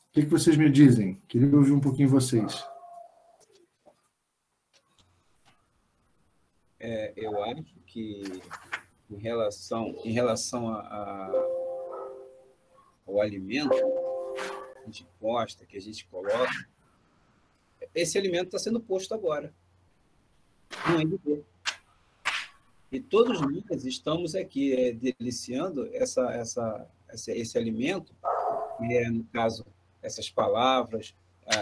O que vocês me dizem? Queria ouvir um pouquinho vocês. Eu acho que em relação ao alimento que a gente gosta, que a gente coloca, esse alimento está sendo posto agora. Não é de ver. E todos nós estamos aqui deliciando esse alimento, que é, no caso, essas palavras,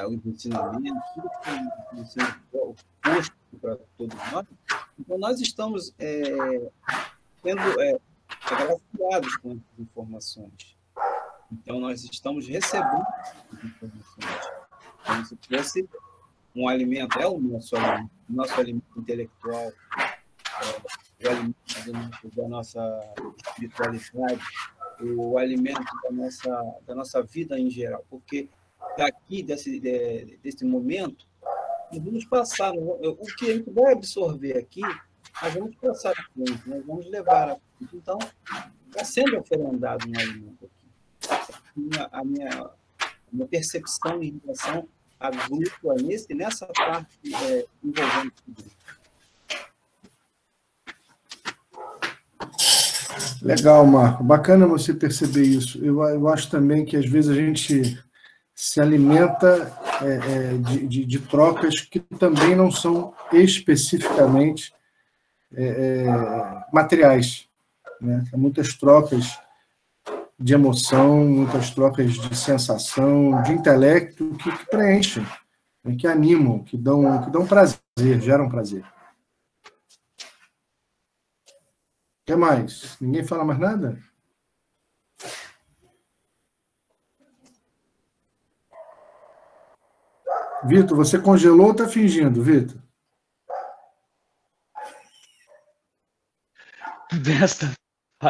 os ensinamentos, tudo que ensina posto para todos nós. Então, nós estamos sendo agraciados com essas informações. Então, nós estamos recebendo essas informações. Como se fosse um alimento, é o nosso alimento intelectual, o alimento da nossa espiritualidade, o alimento da nossa vida em geral. Porque daqui, desse momento, nós vamos passar, o que a gente vai absorver aqui, nós vamos passar a frente, nós vamos levar a frente. Então, está sendo oferendado um alimento aqui. A minha percepção em relação a grupo é nessa parte envolvendo tudo. Legal, Marco. Bacana você perceber isso. Eu acho também que, às vezes, a gente se alimenta de trocas que também não são especificamente materiais, né? Há muitas trocas de emoção, muitas trocas de sensação, de intelecto que preenchem, né, que animam, que dão prazer, geram prazer. O que mais? Ninguém fala mais nada? Vitor, você congelou ou está fingindo, Vitor?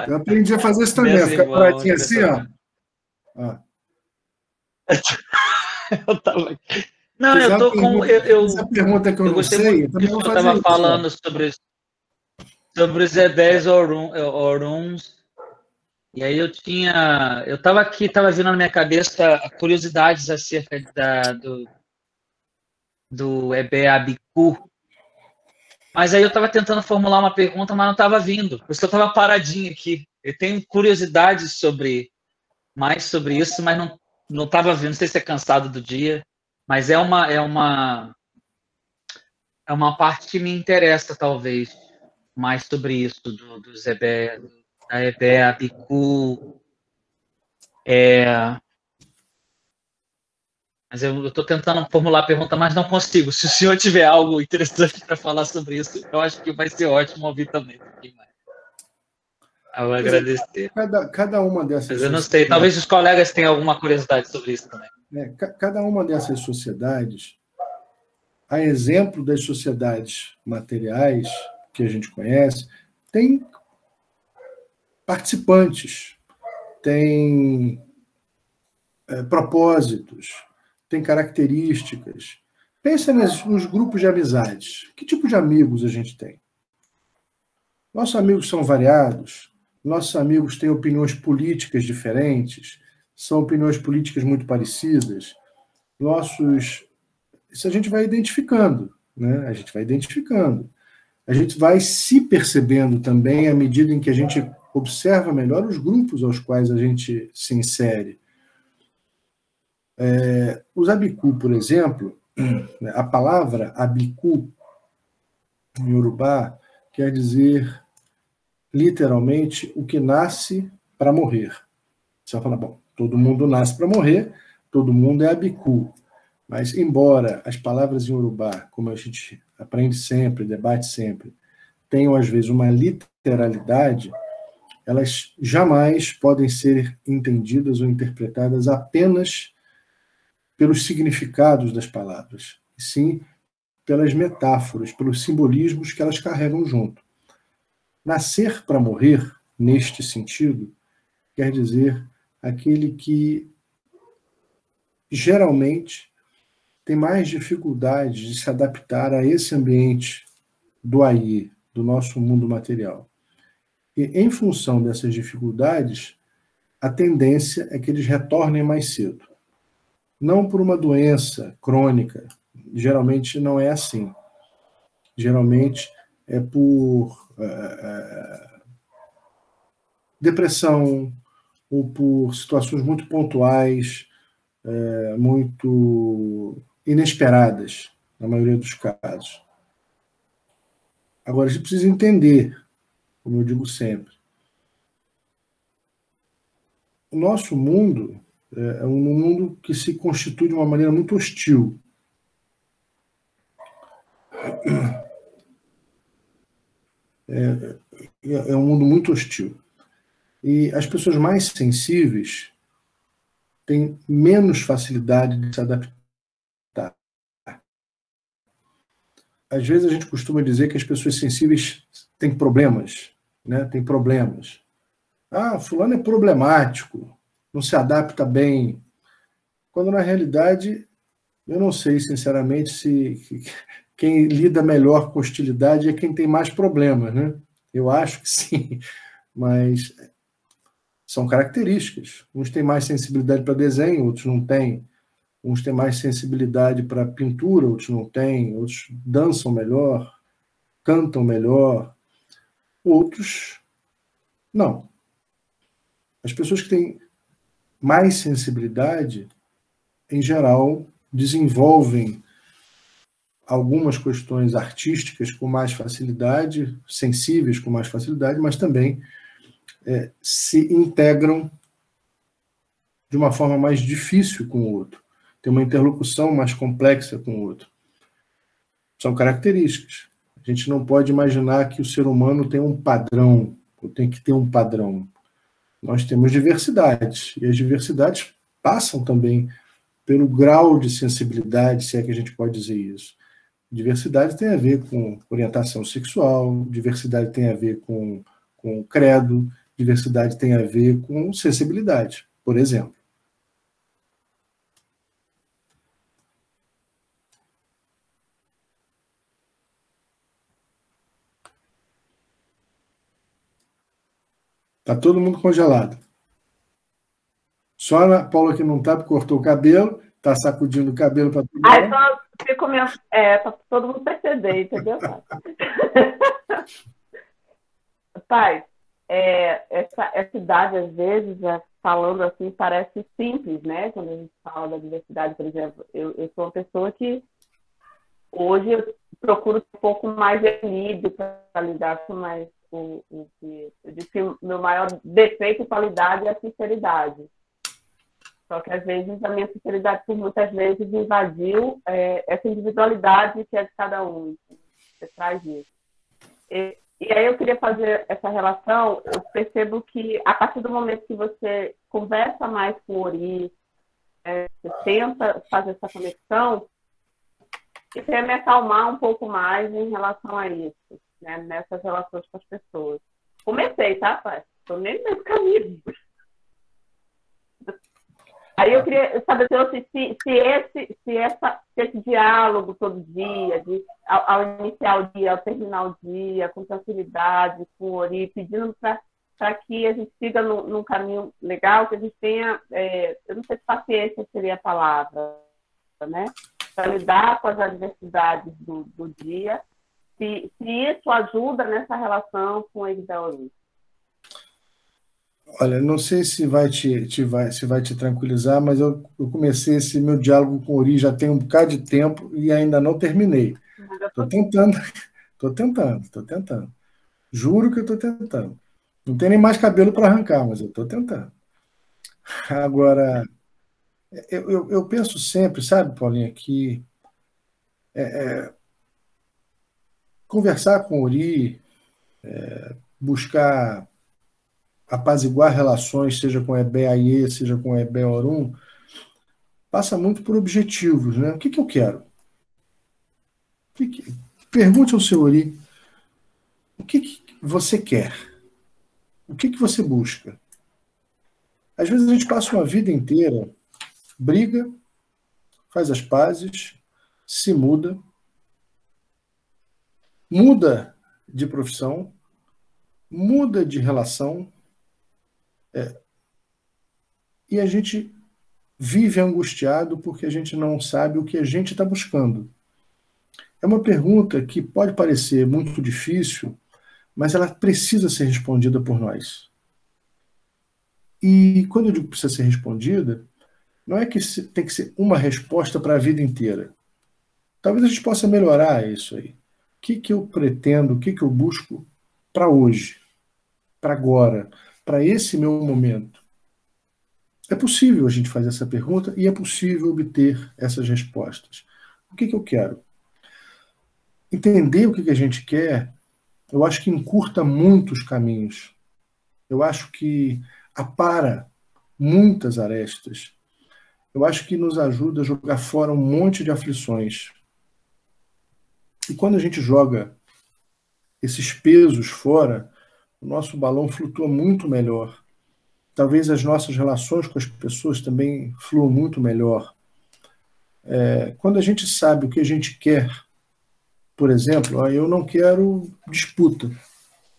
Eu aprendi a fazer isso também, ficar paradinho assim, ó. Eu tava... Não, eu tô com... Essa pergunta que eu não sei, eu também vou fazer isso. Eu estava falando sobre os E10 Oruns, e aí eu estava aqui, estava vindo na minha cabeça curiosidades acerca do EBE Abiku, mas aí eu estava tentando formular uma pergunta, mas não estava vindo, por isso eu estava paradinho aqui. Eu tenho curiosidades mais sobre isso, mas não estava vindo, não sei se é cansado do dia, mas é uma parte que me interessa, talvez, mais sobre isso, dos EBE, da EBE Abiku. Mas eu estou tentando formular a pergunta, mas não consigo. Se o senhor tiver algo interessante para falar sobre isso, eu acho que vai ser ótimo ouvir também. Eu vou agradecer. Cada uma dessas... Mas eu não sei, talvez os colegas tenham alguma curiosidade sobre isso também. Cada uma dessas sociedades, a exemplo das sociedades materiais que a gente conhece, tem participantes, tem propósitos, tem características. Pensa nos grupos de amizades. Que tipo de amigos a gente tem? Nossos amigos são variados, nossos amigos têm opiniões políticas diferentes, são opiniões políticas muito parecidas. Isso a gente vai identificando, né? A gente vai identificando. A gente vai se percebendo também à medida em que a gente observa melhor os grupos aos quais a gente se insere. Os Abiku, por exemplo, a palavra Abiku, em Yorubá, quer dizer, literalmente, o que nasce para morrer. Você vai falar, bom, todo mundo nasce para morrer, todo mundo é Abiku. Mas, embora as palavras em Yorubá, como a gente aprende sempre, debate sempre, tenham, às vezes, uma literalidade, elas jamais podem ser entendidas ou interpretadas apenas pelos significados das palavras, e sim pelas metáforas, pelos simbolismos que elas carregam junto. Nascer para morrer, neste sentido, quer dizer aquele que geralmente tem mais dificuldade de se adaptar a esse ambiente do aí, do nosso mundo material. E, em função dessas dificuldades, a tendência é que eles retornem mais cedo. Não por uma doença crônica, geralmente não é assim. Geralmente é por depressão ou por situações muito pontuais, muito inesperadas, na maioria dos casos. Agora, a gente precisa entender, como eu digo sempre, o nosso mundo é um mundo que se constitui de uma maneira muito hostil. É um mundo muito hostil. E as pessoas mais sensíveis têm menos facilidade de se adaptar. Às vezes a gente costuma dizer que as pessoas sensíveis têm problemas, né? Têm problemas. Fulano é problemático, não se adapta bem. Quando, na realidade, eu não sei, sinceramente, se quem lida melhor com hostilidade é quem tem mais problemas, né? Eu acho que sim, mas são características. Uns têm mais sensibilidade para desenho, outros não têm. Uns têm mais sensibilidade para pintura, outros não têm. Outros dançam melhor, cantam melhor. Outros, não. As pessoas que têm mais sensibilidade, em geral, desenvolvem algumas questões artísticas com mais facilidade, sensíveis com mais facilidade, mas também se integram de uma forma mais difícil com o outro, tem uma interlocução mais complexa com o outro. São características. A gente não pode imaginar que o ser humano tem um padrão, ou tem que ter um padrão. Nós temos diversidades, e as diversidades passam também pelo grau de sensibilidade, se é que a gente pode dizer isso. Diversidade tem a ver com orientação sexual, diversidade tem a ver com credo, diversidade tem a ver com sensibilidade, por exemplo. Está todo mundo congelado. Só a Paula que não está, porque cortou o cabelo, está sacudindo o cabelo para todo mundo. Ah, então eu fico para todo mundo perceber, entendeu? Pai, essa idade, às vezes, falando assim, parece simples, né? Quando a gente fala da diversidade, por exemplo, eu sou uma pessoa que hoje eu procuro um pouco mais equilíbrio para lidar com mais eu disse que o meu maior defeito e qualidade é a sinceridade. Só que, às vezes, a minha sinceridade, por muitas vezes, invadiu essa individualidade que é de cada um. Você traz isso. E aí eu queria fazer essa relação. Eu percebo que, a partir do momento que você conversa mais com o Ori, você tenta fazer essa conexão, eu queria me acalmar um pouco mais em relação a isso. Né, nessas relações com as pessoas. Comecei, tá, pai? Estou nem nesse caminho. Aí eu queria saber se esse diálogo todo dia, ao iniciar o dia, ao terminar o dia, com tranquilidade, com o Ori, pedindo para que a gente siga num caminho legal, que a gente tenha, eu não sei se paciência seria a palavra, né? Para lidar com as adversidades do dia. Se isso ajuda nessa relação com o Egdaori. Olha, não sei se vai te tranquilizar, mas eu comecei esse meu diálogo com o Ori já tem um bocado de tempo e ainda não terminei. Estou tentando. Juro que eu estou tentando. Não tem nem mais cabelo para arrancar, mas eu estou tentando. Agora, eu penso sempre, sabe, Paulinha, que conversar com o Ori, buscar apaziguar relações, seja com Ebé-Ayê, seja com Ebé-Orum, passa muito por objetivos, né? O que eu quero? Pergunte ao seu Ori, o que você quer? O que você busca? Às vezes a gente passa uma vida inteira, briga, faz as pazes, se muda de profissão, muda de relação, e a gente vive angustiado porque a gente não sabe o que a gente está buscando. É uma pergunta que pode parecer muito difícil, mas ela precisa ser respondida por nós. E quando eu digo que precisa ser respondida, não é que tem que ser uma resposta para a vida inteira. Talvez a gente possa melhorar isso aí. O que eu pretendo, o que eu busco para hoje, para agora, para esse meu momento? É possível a gente fazer essa pergunta e é possível obter essas respostas. O que eu quero? Entender o que a gente quer, eu acho que encurta muitos caminhos. Eu acho que apara muitas arestas. Eu acho que nos ajuda a jogar fora um monte de aflições. E quando a gente joga esses pesos fora, o nosso balão flutua muito melhor. Talvez as nossas relações com as pessoas também fluam muito melhor. Quando a gente sabe o que a gente quer, por exemplo, eu não quero disputa.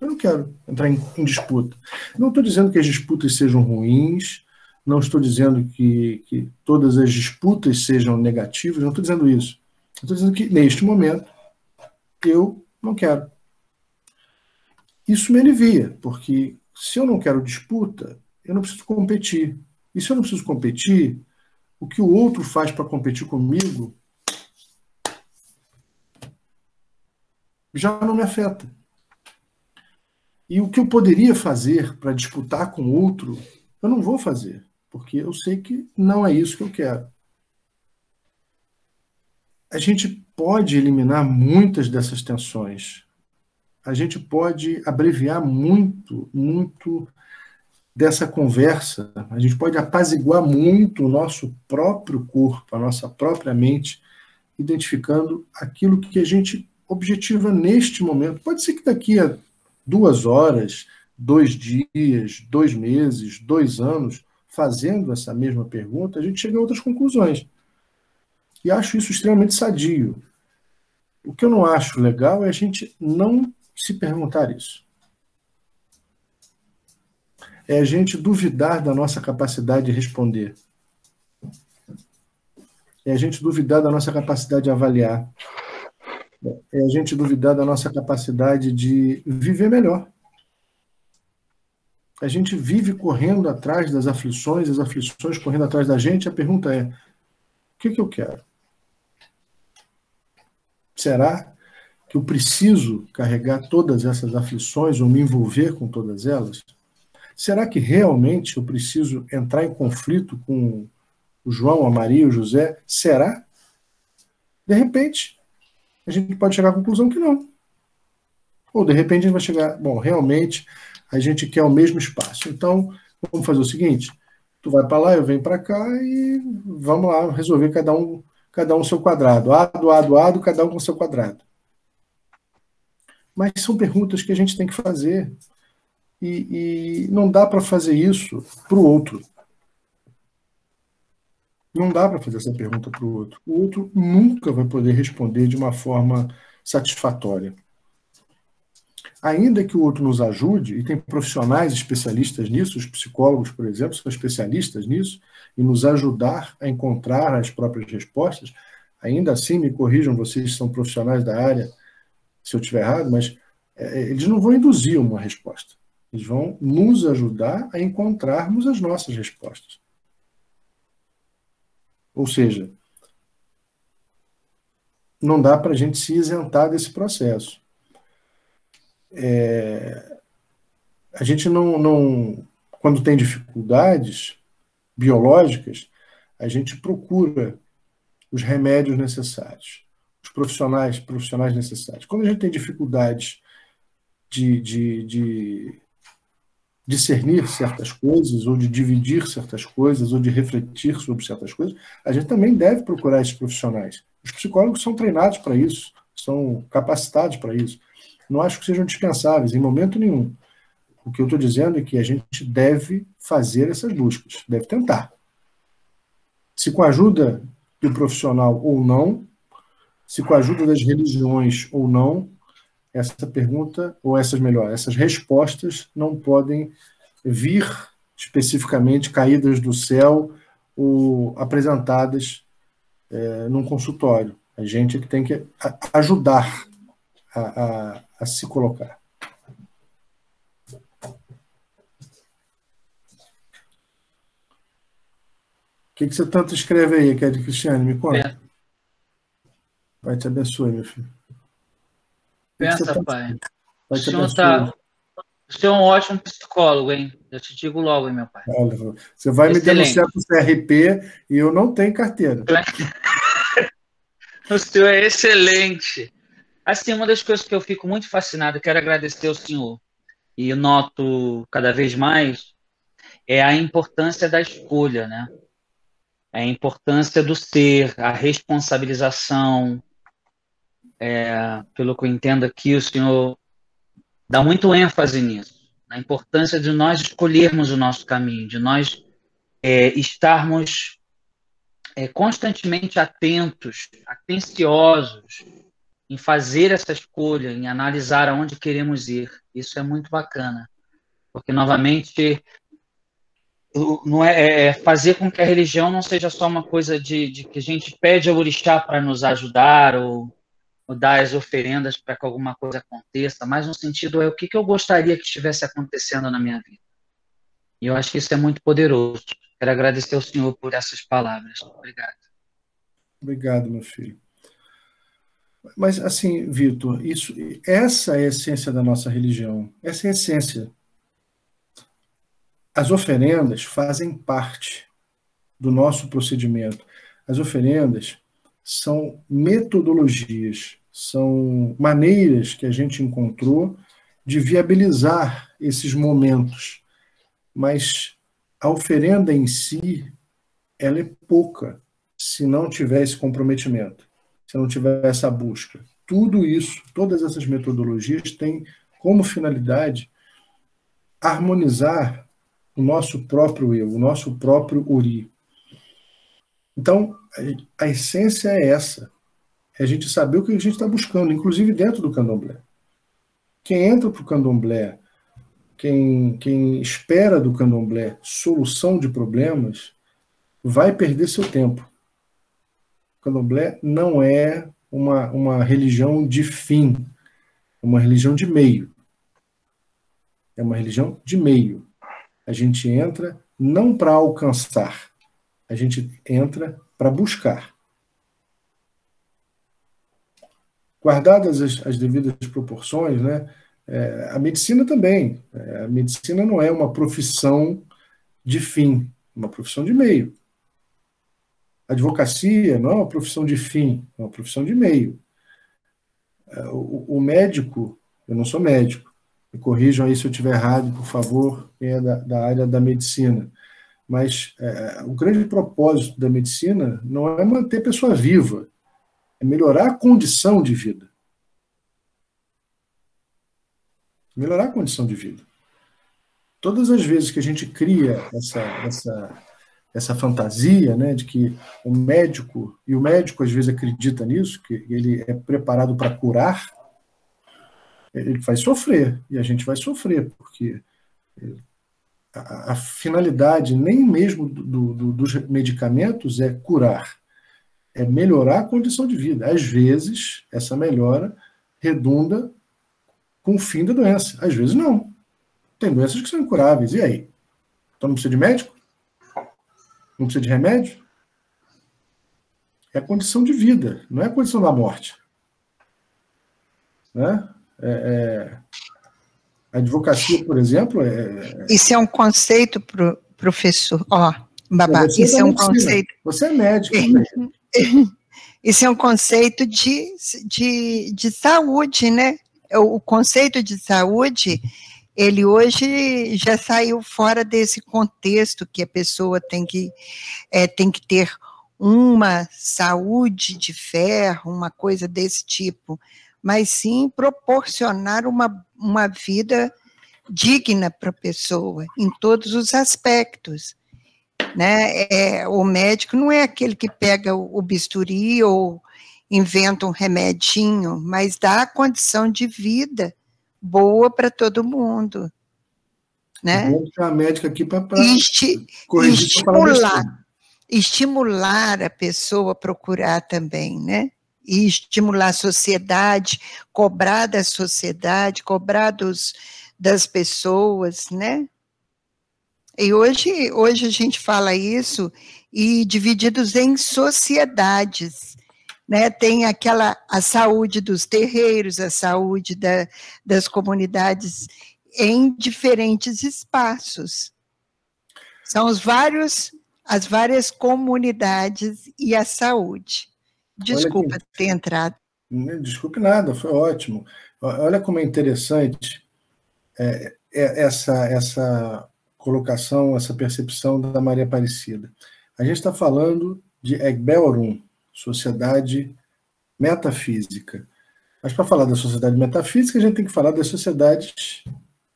Eu não quero entrar em disputa. Não estou dizendo que as disputas sejam ruins, não estou dizendo que todas as disputas sejam negativas, não estou dizendo isso. Estou dizendo que, neste momento, eu não quero. Isso me alivia, porque se eu não quero disputa, eu não preciso competir. E se eu não preciso competir, o que o outro faz para competir comigo já não me afeta. E o que eu poderia fazer para disputar com o outro, eu não vou fazer. porque eu sei que não é isso que eu quero. A gente pode eliminar muitas dessas tensões. A gente pode abreviar muito dessa conversa. A gente pode apaziguar muito o nosso próprio corpo, a nossa própria mente, identificando aquilo que a gente objetiva neste momento. Pode ser que daqui a 2 horas, 2 dias, 2 meses, 2 anos, fazendo essa mesma pergunta, a gente chega a outras conclusões. E acho isso extremamente sadio. O que eu não acho legal é a gente não se perguntar isso. É a gente duvidar da nossa capacidade de responder. É a gente duvidar da nossa capacidade de avaliar. É a gente duvidar da nossa capacidade de viver melhor. A gente vive correndo atrás das aflições, as aflições correndo atrás da gente. A pergunta é, o que eu quero? Será que eu preciso carregar todas essas aflições ou me envolver com todas elas? Será que realmente eu preciso entrar em conflito com o João, a Maria, o José? Será? De repente, a gente pode chegar à conclusão que não. Ou, de repente, a gente vai chegar... Bom, realmente, a gente quer o mesmo espaço. Então, vamos fazer o seguinte. Tu vai para lá, eu venho para cá e vamos lá resolver cada um seu quadrado. Ado, cada um com seu quadrado. Mas são perguntas que a gente tem que fazer. E não dá para fazer isso para o outro. Não dá para fazer essa pergunta para o outro. O outro nunca vai poder responder de uma forma satisfatória. Ainda que o outro nos ajude, e tem profissionais especialistas nisso, os psicólogos, por exemplo, são especialistas nisso, e nos ajudar a encontrar as próprias respostas, ainda assim, me corrijam, vocês são profissionais da área, se eu estiver errado, mas eles não vão induzir uma resposta. Eles vão nos ajudar a encontrarmos as nossas respostas. Ou seja, não dá para a gente se isentar desse processo. A gente não... Quando tem dificuldades biológicas, a gente procura os remédios necessários, os profissionais necessários. Quando a gente tem dificuldades de discernir certas coisas, ou de dividir certas coisas, ou de refletir sobre certas coisas, a gente também deve procurar esses profissionais. Os psicólogos são treinados para isso, são capacitados para isso. Não acho que sejam dispensáveis, em momento nenhum. O que eu estou dizendo é que a gente deve fazer essas buscas, deve tentar. Se com a ajuda do profissional ou não, se com a ajuda das religiões ou não, essa pergunta, ou essas respostas não podem vir especificamente caídas do céu ou apresentadas num consultório. A gente tem que ajudar a se colocar. O que você tanto escreve aí, Kelly Cristiane? Me conta. Pai te abençoe, meu filho. Pensa, pai. O senhor é um ótimo psicólogo, hein? Eu te digo logo, hein, meu pai. Você vai me denunciar para o CRP e eu não tenho carteira. O senhor é excelente. Assim, uma das coisas que eu fico muito fascinado, quero agradecer ao senhor, e eu noto cada vez mais, é a importância da escolha, né? A importância do ser, a responsabilização. Pelo que eu entendo aqui, o senhor dá muito ênfase nisso, na importância de nós escolhermos o nosso caminho, de nós estarmos constantemente atentos, atenciosos em fazer essa escolha, em analisar aonde queremos ir. Isso é muito bacana, porque, novamente, não fazer com que a religião não seja só uma coisa de que a gente pede ao orixá para nos ajudar ou dar as oferendas para que alguma coisa aconteça, mas no sentido o que eu gostaria que estivesse acontecendo na minha vida. E eu acho que isso é muito poderoso. Quero agradecer ao senhor por essas palavras. Obrigado. Obrigado, meu filho. Mas, assim, Vitor, essa é a essência da nossa religião. Essa é a essência. as oferendas fazem parte do nosso procedimento. As oferendas são metodologias, são maneiras que a gente encontrou de viabilizar esses momentos. Mas a oferenda em si, ela é pouca se não tiver esse comprometimento, se não tiver essa busca. Tudo isso, todas essas metodologias têm como finalidade harmonizar o nosso próprio eu, o nosso próprio Ori. Então, a essência é essa. É a gente saber o que a gente está buscando, inclusive dentro do candomblé. Quem entra para o candomblé, quem espera do candomblé solução de problemas, vai perder seu tempo. O candomblé não é uma religião de fim, é uma religião de meio. É uma religião de meio. A gente entra não para alcançar, a gente entra para buscar. Guardadas as devidas proporções, né? A medicina também. A medicina não é uma profissão de fim, é uma profissão de meio. A advocacia não é uma profissão de fim, é uma profissão de meio. O médico, eu não sou médico, me corrijam aí se eu estiver errado, por favor, quem é da área da medicina. Mas o grande propósito da medicina não é manter a pessoa viva, é melhorar a condição de vida. Melhorar a condição de vida. Todas as vezes que a gente cria essa fantasia, né, de que o médico às vezes acredita nisso, que ele é preparado para curar, ele vai sofrer, e a gente vai sofrer, porque a finalidade nem mesmo dos medicamentos é curar, é melhorar a condição de vida. Às vezes, essa melhora redunda com o fim da doença. Às vezes, não. Tem doenças que são incuráveis. E aí? Então não precisa de médico? Não precisa de remédio? É a condição de vida, não é a condição da morte. Né? A advocacia, por exemplo... Isso é um conceito, professor. Babá, isso é um conceito... Você é médico. Isso é um conceito de saúde, né? O conceito de saúde, ele hoje já saiu fora desse contexto que a pessoa tem que ter uma saúde de ferro, uma coisa desse tipo, mas sim proporcionar uma vida digna para a pessoa, em todos os aspectos. Né? O médico não é aquele que pega o bisturi ou inventa um remedinho, mas dá a condição de vida boa para todo mundo. Né? A médica aqui para estimular a pessoa a procurar também, né? E estimular a sociedade, cobrar da sociedade, cobrar das pessoas, né? E hoje a gente fala isso e divididos em sociedades, né? Tem a saúde dos terreiros, a saúde das comunidades em diferentes espaços. São as várias comunidades e a saúde. Desculpa ter entrado. Desculpe nada, foi ótimo. Olha como é interessante essa colocação, essa percepção da Maria Aparecida. A gente está falando de Egbel Orum, sociedade metafísica. Mas para falar da sociedade metafísica, a gente tem que falar das sociedades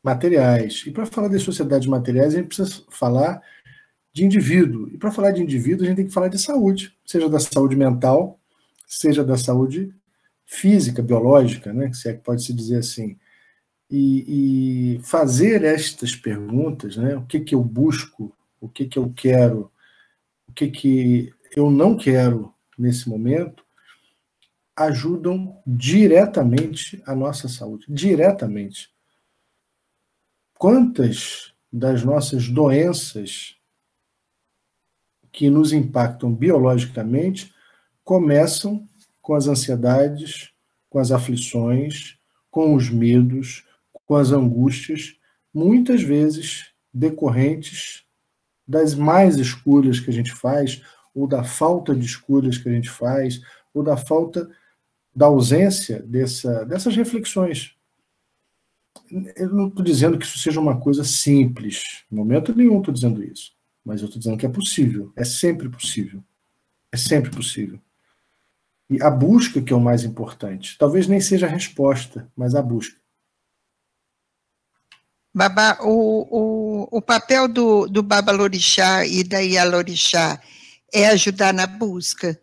materiais. E para falar das sociedades materiais, a gente precisa falar de indivíduo. E para falar de indivíduo, a gente tem que falar de saúde, seja da saúde mental, seja da saúde física, biológica, né, se é que pode se dizer assim. E fazer estas perguntas, né, o que eu busco, o que eu quero, o que eu não quero nesse momento, ajudam diretamente a nossa saúde, diretamente. Quantas das nossas doenças que nos impactam biologicamente começam com as ansiedades, com as aflições, com os medos, com as angústias, muitas vezes decorrentes das más escolhas que a gente faz, ou da falta de escolhas que a gente faz, ou da ausência dessas reflexões. Eu não estou dizendo que isso seja uma coisa simples, em momento nenhum estou dizendo isso, mas eu estou dizendo que é possível, é sempre possível. É sempre possível. E a busca que é o mais importante. Talvez nem seja a resposta, mas a busca. Babá, o papel do Babalorixá e da Ialorixá é ajudar na busca,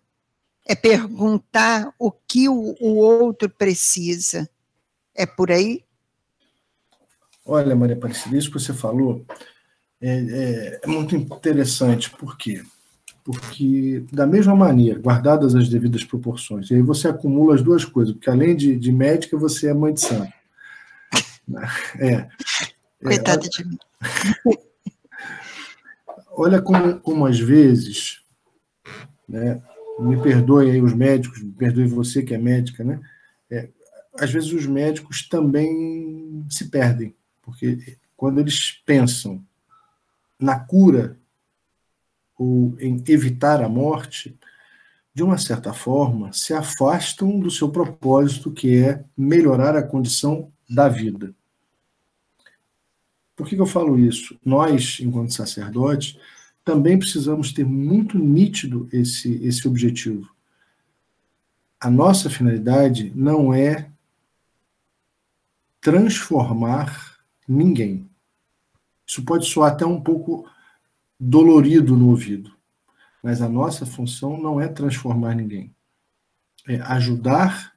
é perguntar o que o outro precisa. É por aí? Olha, Maria Aparecida, isso que você falou é muito interessante. Por quê? Porque, da mesma maneira, guardadas as devidas proporções, e aí você acumula as duas coisas, porque além de médica, você é mãe de santo. Coitada de mim. Olha como às vezes, né, me perdoem aí os médicos, me perdoe você que é médica, né? Às vezes os médicos também se perdem, porque quando eles pensam na cura ou em evitar a morte, de uma certa forma, se afastam do seu propósito, que é melhorar a condição da vida. Por que eu falo isso? Nós, enquanto sacerdotes, também precisamos ter muito nítido esse objetivo. A nossa finalidade não é transformar ninguém. Isso pode soar até um pouco dolorido no ouvido, mas a nossa função não é transformar ninguém. É ajudar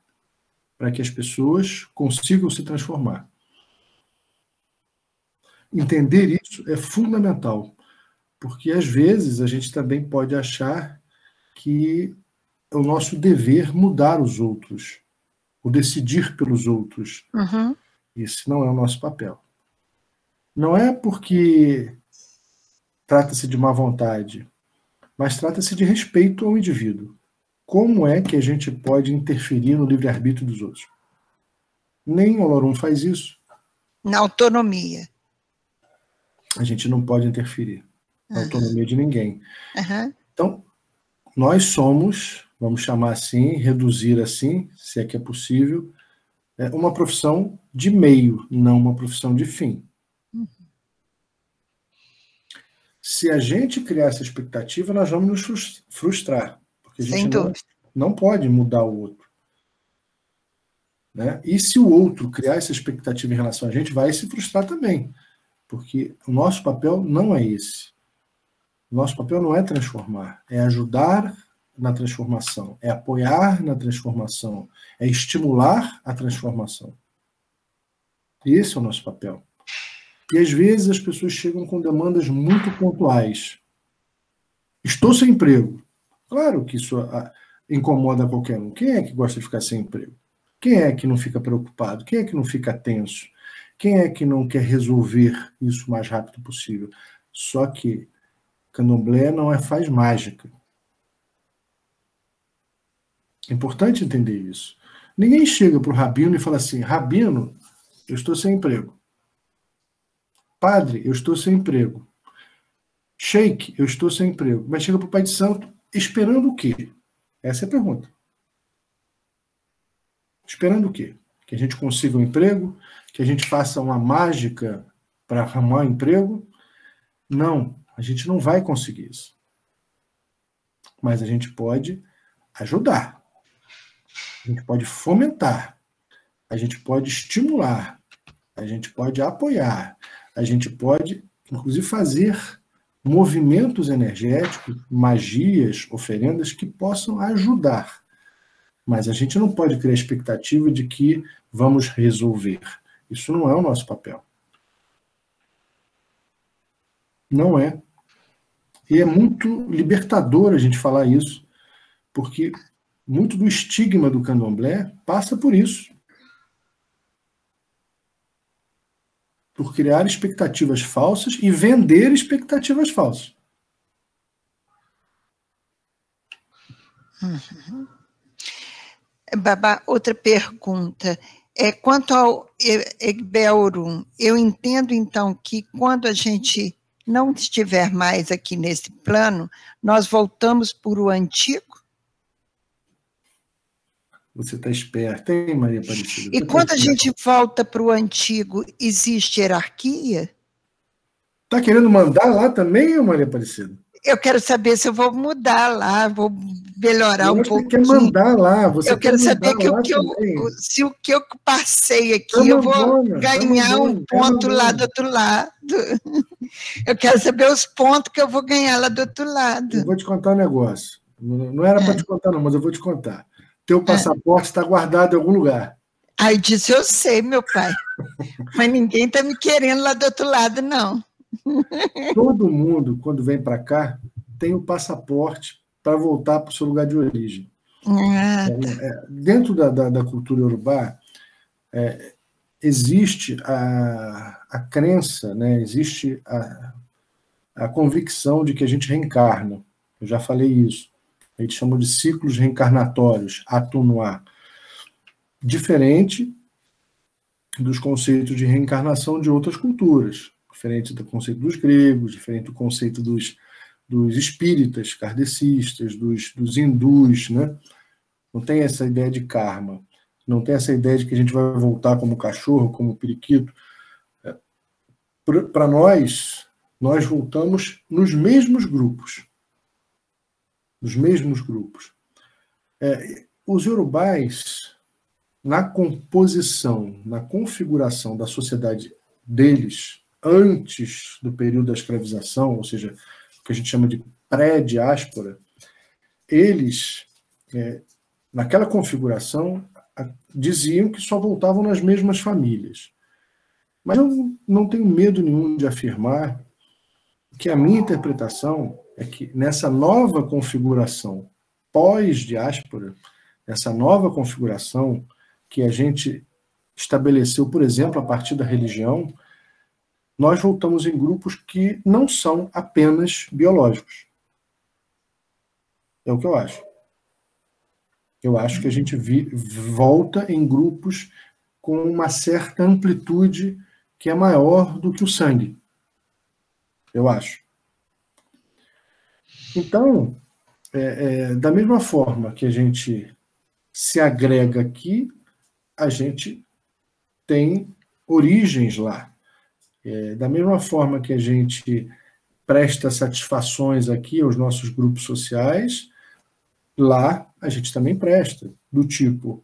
para que as pessoas consigam se transformar. Entender isso é fundamental, porque às vezes a gente também pode achar que é o nosso dever mudar os outros, ou decidir pelos outros. Uhum. Esse não é o nosso papel. Não é porque trata-se de má vontade, mas trata-se de respeito ao indivíduo. Como é que a gente pode interferir no livre-arbítrio dos outros? Nem Olorum faz isso. Na autonomia. A gente não pode interferir na autonomia de ninguém. Uhum. Então, nós somos, vamos chamar assim, reduzir assim, se é que é possível, uma profissão de meio, não uma profissão de fim. Uhum. Se a gente criar essa expectativa, nós vamos nos frustrar, porque a gente não pode mudar o outro. Né? E se o outro criar essa expectativa em relação a gente, vai se frustrar também, porque o nosso papel não é esse. O nosso papel não é transformar, é ajudar na transformação, é apoiar na transformação, é estimular a transformação. Esse é o nosso papel. E às vezes as pessoas chegam com demandas muito pontuais. Estou sem emprego. Claro que isso incomoda qualquer um. Quem é que gosta de ficar sem emprego? Quem é que não fica preocupado? Quem é que não fica tenso? Quem é que não quer resolver isso o mais rápido possível? Só que Candomblé não faz mágica. É importante entender isso. Ninguém chega para o rabino e fala assim: rabino, eu estou sem emprego. Padre, eu estou sem emprego. Sheik, eu estou sem emprego. Mas chega para o pai de santo esperando o quê? Essa é a pergunta. Esperando o quê? Que a gente consiga um emprego? Que a gente faça uma mágica para arrumar um emprego? Não, a gente não vai conseguir isso. Mas a gente pode ajudar. A gente pode fomentar. A gente pode estimular. A gente pode apoiar. A gente pode, inclusive, fazer movimentos energéticos, magias, oferendas que possam ajudar. Mas a gente não pode criar a expectativa de que vamos resolver. Isso não é o nosso papel. Não é. E é muito libertador a gente falar isso, porque muito do estigma do candomblé passa por isso. Por criar expectativas falsas e vender expectativas falsas. Uhum. Babá, outra pergunta. Quanto ao Egbeorum, eu entendo, então, que quando a gente não estiver mais aqui nesse plano, nós voltamos para o antigo? Você está esperta, hein, Maria Aparecida? E quando a gente volta para o antigo, existe hierarquia? Está querendo mandar lá também, Maria Aparecida? Eu quero saber se eu vou mudar lá, vou melhorar um pouco. Você quer mandar lá? Eu quero saber se o que eu passei aqui, eu vou ganhar um ponto lá do outro lado. Eu quero saber os pontos que eu vou ganhar lá do outro lado. Eu vou te contar um negócio. Não era para te contar, não, mas eu vou te contar. Teu passaporte está guardado em algum lugar. Aí disso eu sei, meu pai. Mas ninguém está me querendo lá do outro lado, não. Todo mundo, quando vem para cá, tem o passaporte para voltar para o seu lugar de origem. Dentro da cultura iorubá, existe a crença, né? Existe a convicção de que a gente reencarna. Eu já falei isso. A gente chama de ciclos reencarnatórios, Atunua. Diferente dos conceitos de reencarnação de outras culturas. Diferente do conceito dos gregos, diferente do conceito dos espíritas, kardecistas, dos hindus, né? Não tem essa ideia de karma, não tem essa ideia de que a gente vai voltar como cachorro, como periquito. Para nós voltamos nos mesmos grupos. Nos mesmos grupos. Os iorubás, na composição, na configuração da sociedade deles, antes do período da escravização, ou seja, o que a gente chama de pré-diáspora, eles, naquela configuração, diziam que só voltavam nas mesmas famílias. Mas eu não tenho medo nenhum de afirmar que a minha interpretação é que nessa nova configuração pós-diáspora, essa nova configuração que a gente estabeleceu, por exemplo, a partir da religião, nós voltamos em grupos que não são apenas biológicos. É o que eu acho. Eu acho que a gente volta em grupos com uma certa amplitude que é maior do que o sangue. Eu acho. Então, da mesma forma que a gente se agrega aqui, a gente tem origens lá. Da mesma forma que a gente presta satisfações aqui aos nossos grupos sociais, lá a gente também presta. Do tipo,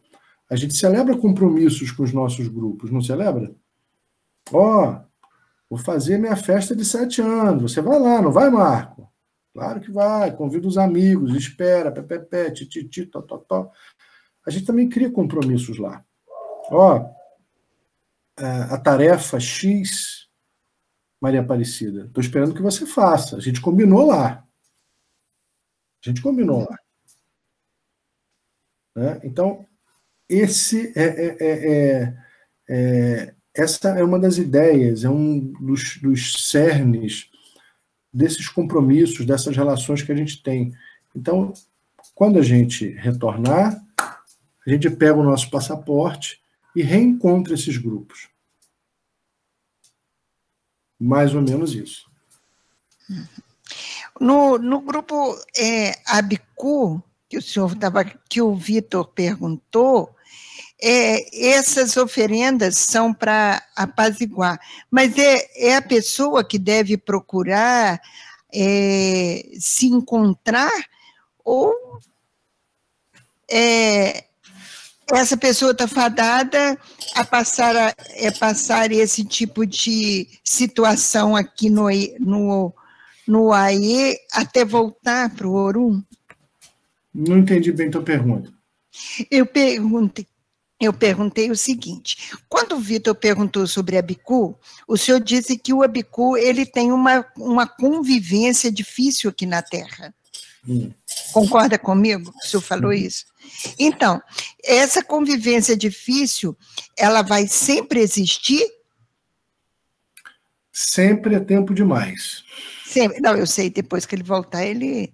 a gente celebra compromissos com os nossos grupos, não celebra? Vou fazer minha festa de 7 anos, você vai lá, não vai, Marco? Claro que vai, convida os amigos, espera, pé, tititi, tó. A gente também cria compromissos lá. A tarefa X, Maria Aparecida, estou esperando que você faça. A gente combinou lá. Então, essa é uma das ideias, é um dos cernes desses compromissos, dessas relações que a gente tem. Então, quando a gente retornar, a gente pega o nosso passaporte e reencontra esses grupos. Mais ou menos isso. No grupo Abiku, que o Vitor perguntou, essas oferendas são para apaziguar, mas é a pessoa que deve procurar se encontrar, ou essa pessoa está fadada a passar esse tipo de situação aqui no AE até voltar para o Orum? Não entendi bem a tua pergunta. Eu perguntei o seguinte: quando o Vitor perguntou sobre Abiku, o senhor disse que o Abiku ele tem uma convivência difícil aqui na Terra. Concorda comigo? O senhor falou isso? Então, essa convivência difícil, ela vai sempre existir? Sempre é tempo demais. Sempre. Não, eu sei, depois que ele voltar, ele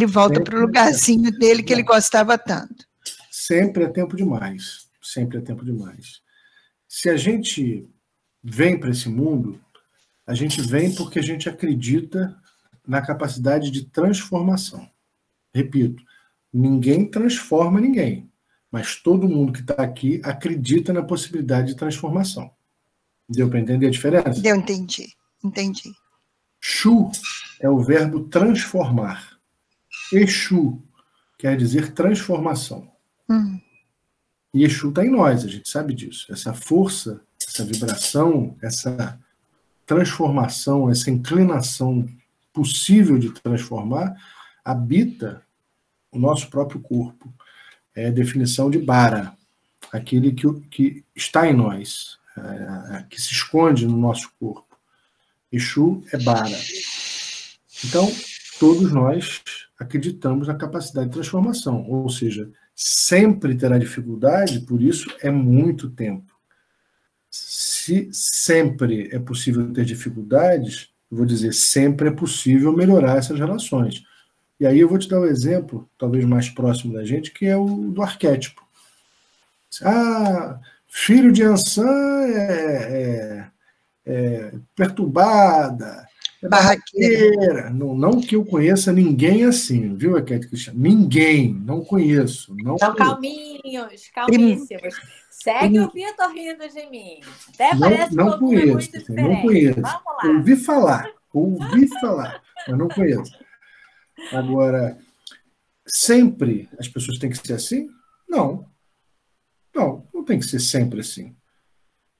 volta para o lugarzinho dele que ele gostava tanto. Sempre é tempo demais. Sempre é tempo demais. Se a gente vem para esse mundo, a gente vem porque a gente acredita na capacidade de transformação. Repito, ninguém transforma ninguém, mas todo mundo que está aqui acredita na possibilidade de transformação. Deu para entender a diferença? Eu entendi. Shu é o verbo transformar. Exu quer dizer transformação. E Exu está em nós, a gente sabe disso. Essa força, essa vibração, essa transformação, essa inclinação possível de transformar, habita o nosso próprio corpo. É a definição de Bara, aquele que está em nós, que se esconde no nosso corpo. Exu é Bara. Então, todos nós acreditamos na capacidade de transformação, ou seja, sempre terá dificuldade, por isso é muito tempo. Se sempre é possível ter dificuldades, eu vou dizer, sempre é possível melhorar essas relações. E aí eu vou te dar um exemplo, talvez mais próximo da gente, que é o do arquétipo. Filho de Ansan é perturbada, é barraqueira. Não que eu conheça ninguém assim, viu, Raquel Cristiano? Ninguém, não conheço. Então, calmíssimos. Segue o Vitor rindo de mim. Até parece não conheço, muito diferente. Não conheço. Vamos lá. Ouvi falar, mas não conheço. Agora, sempre as pessoas têm que ser assim? Não tem que ser sempre assim.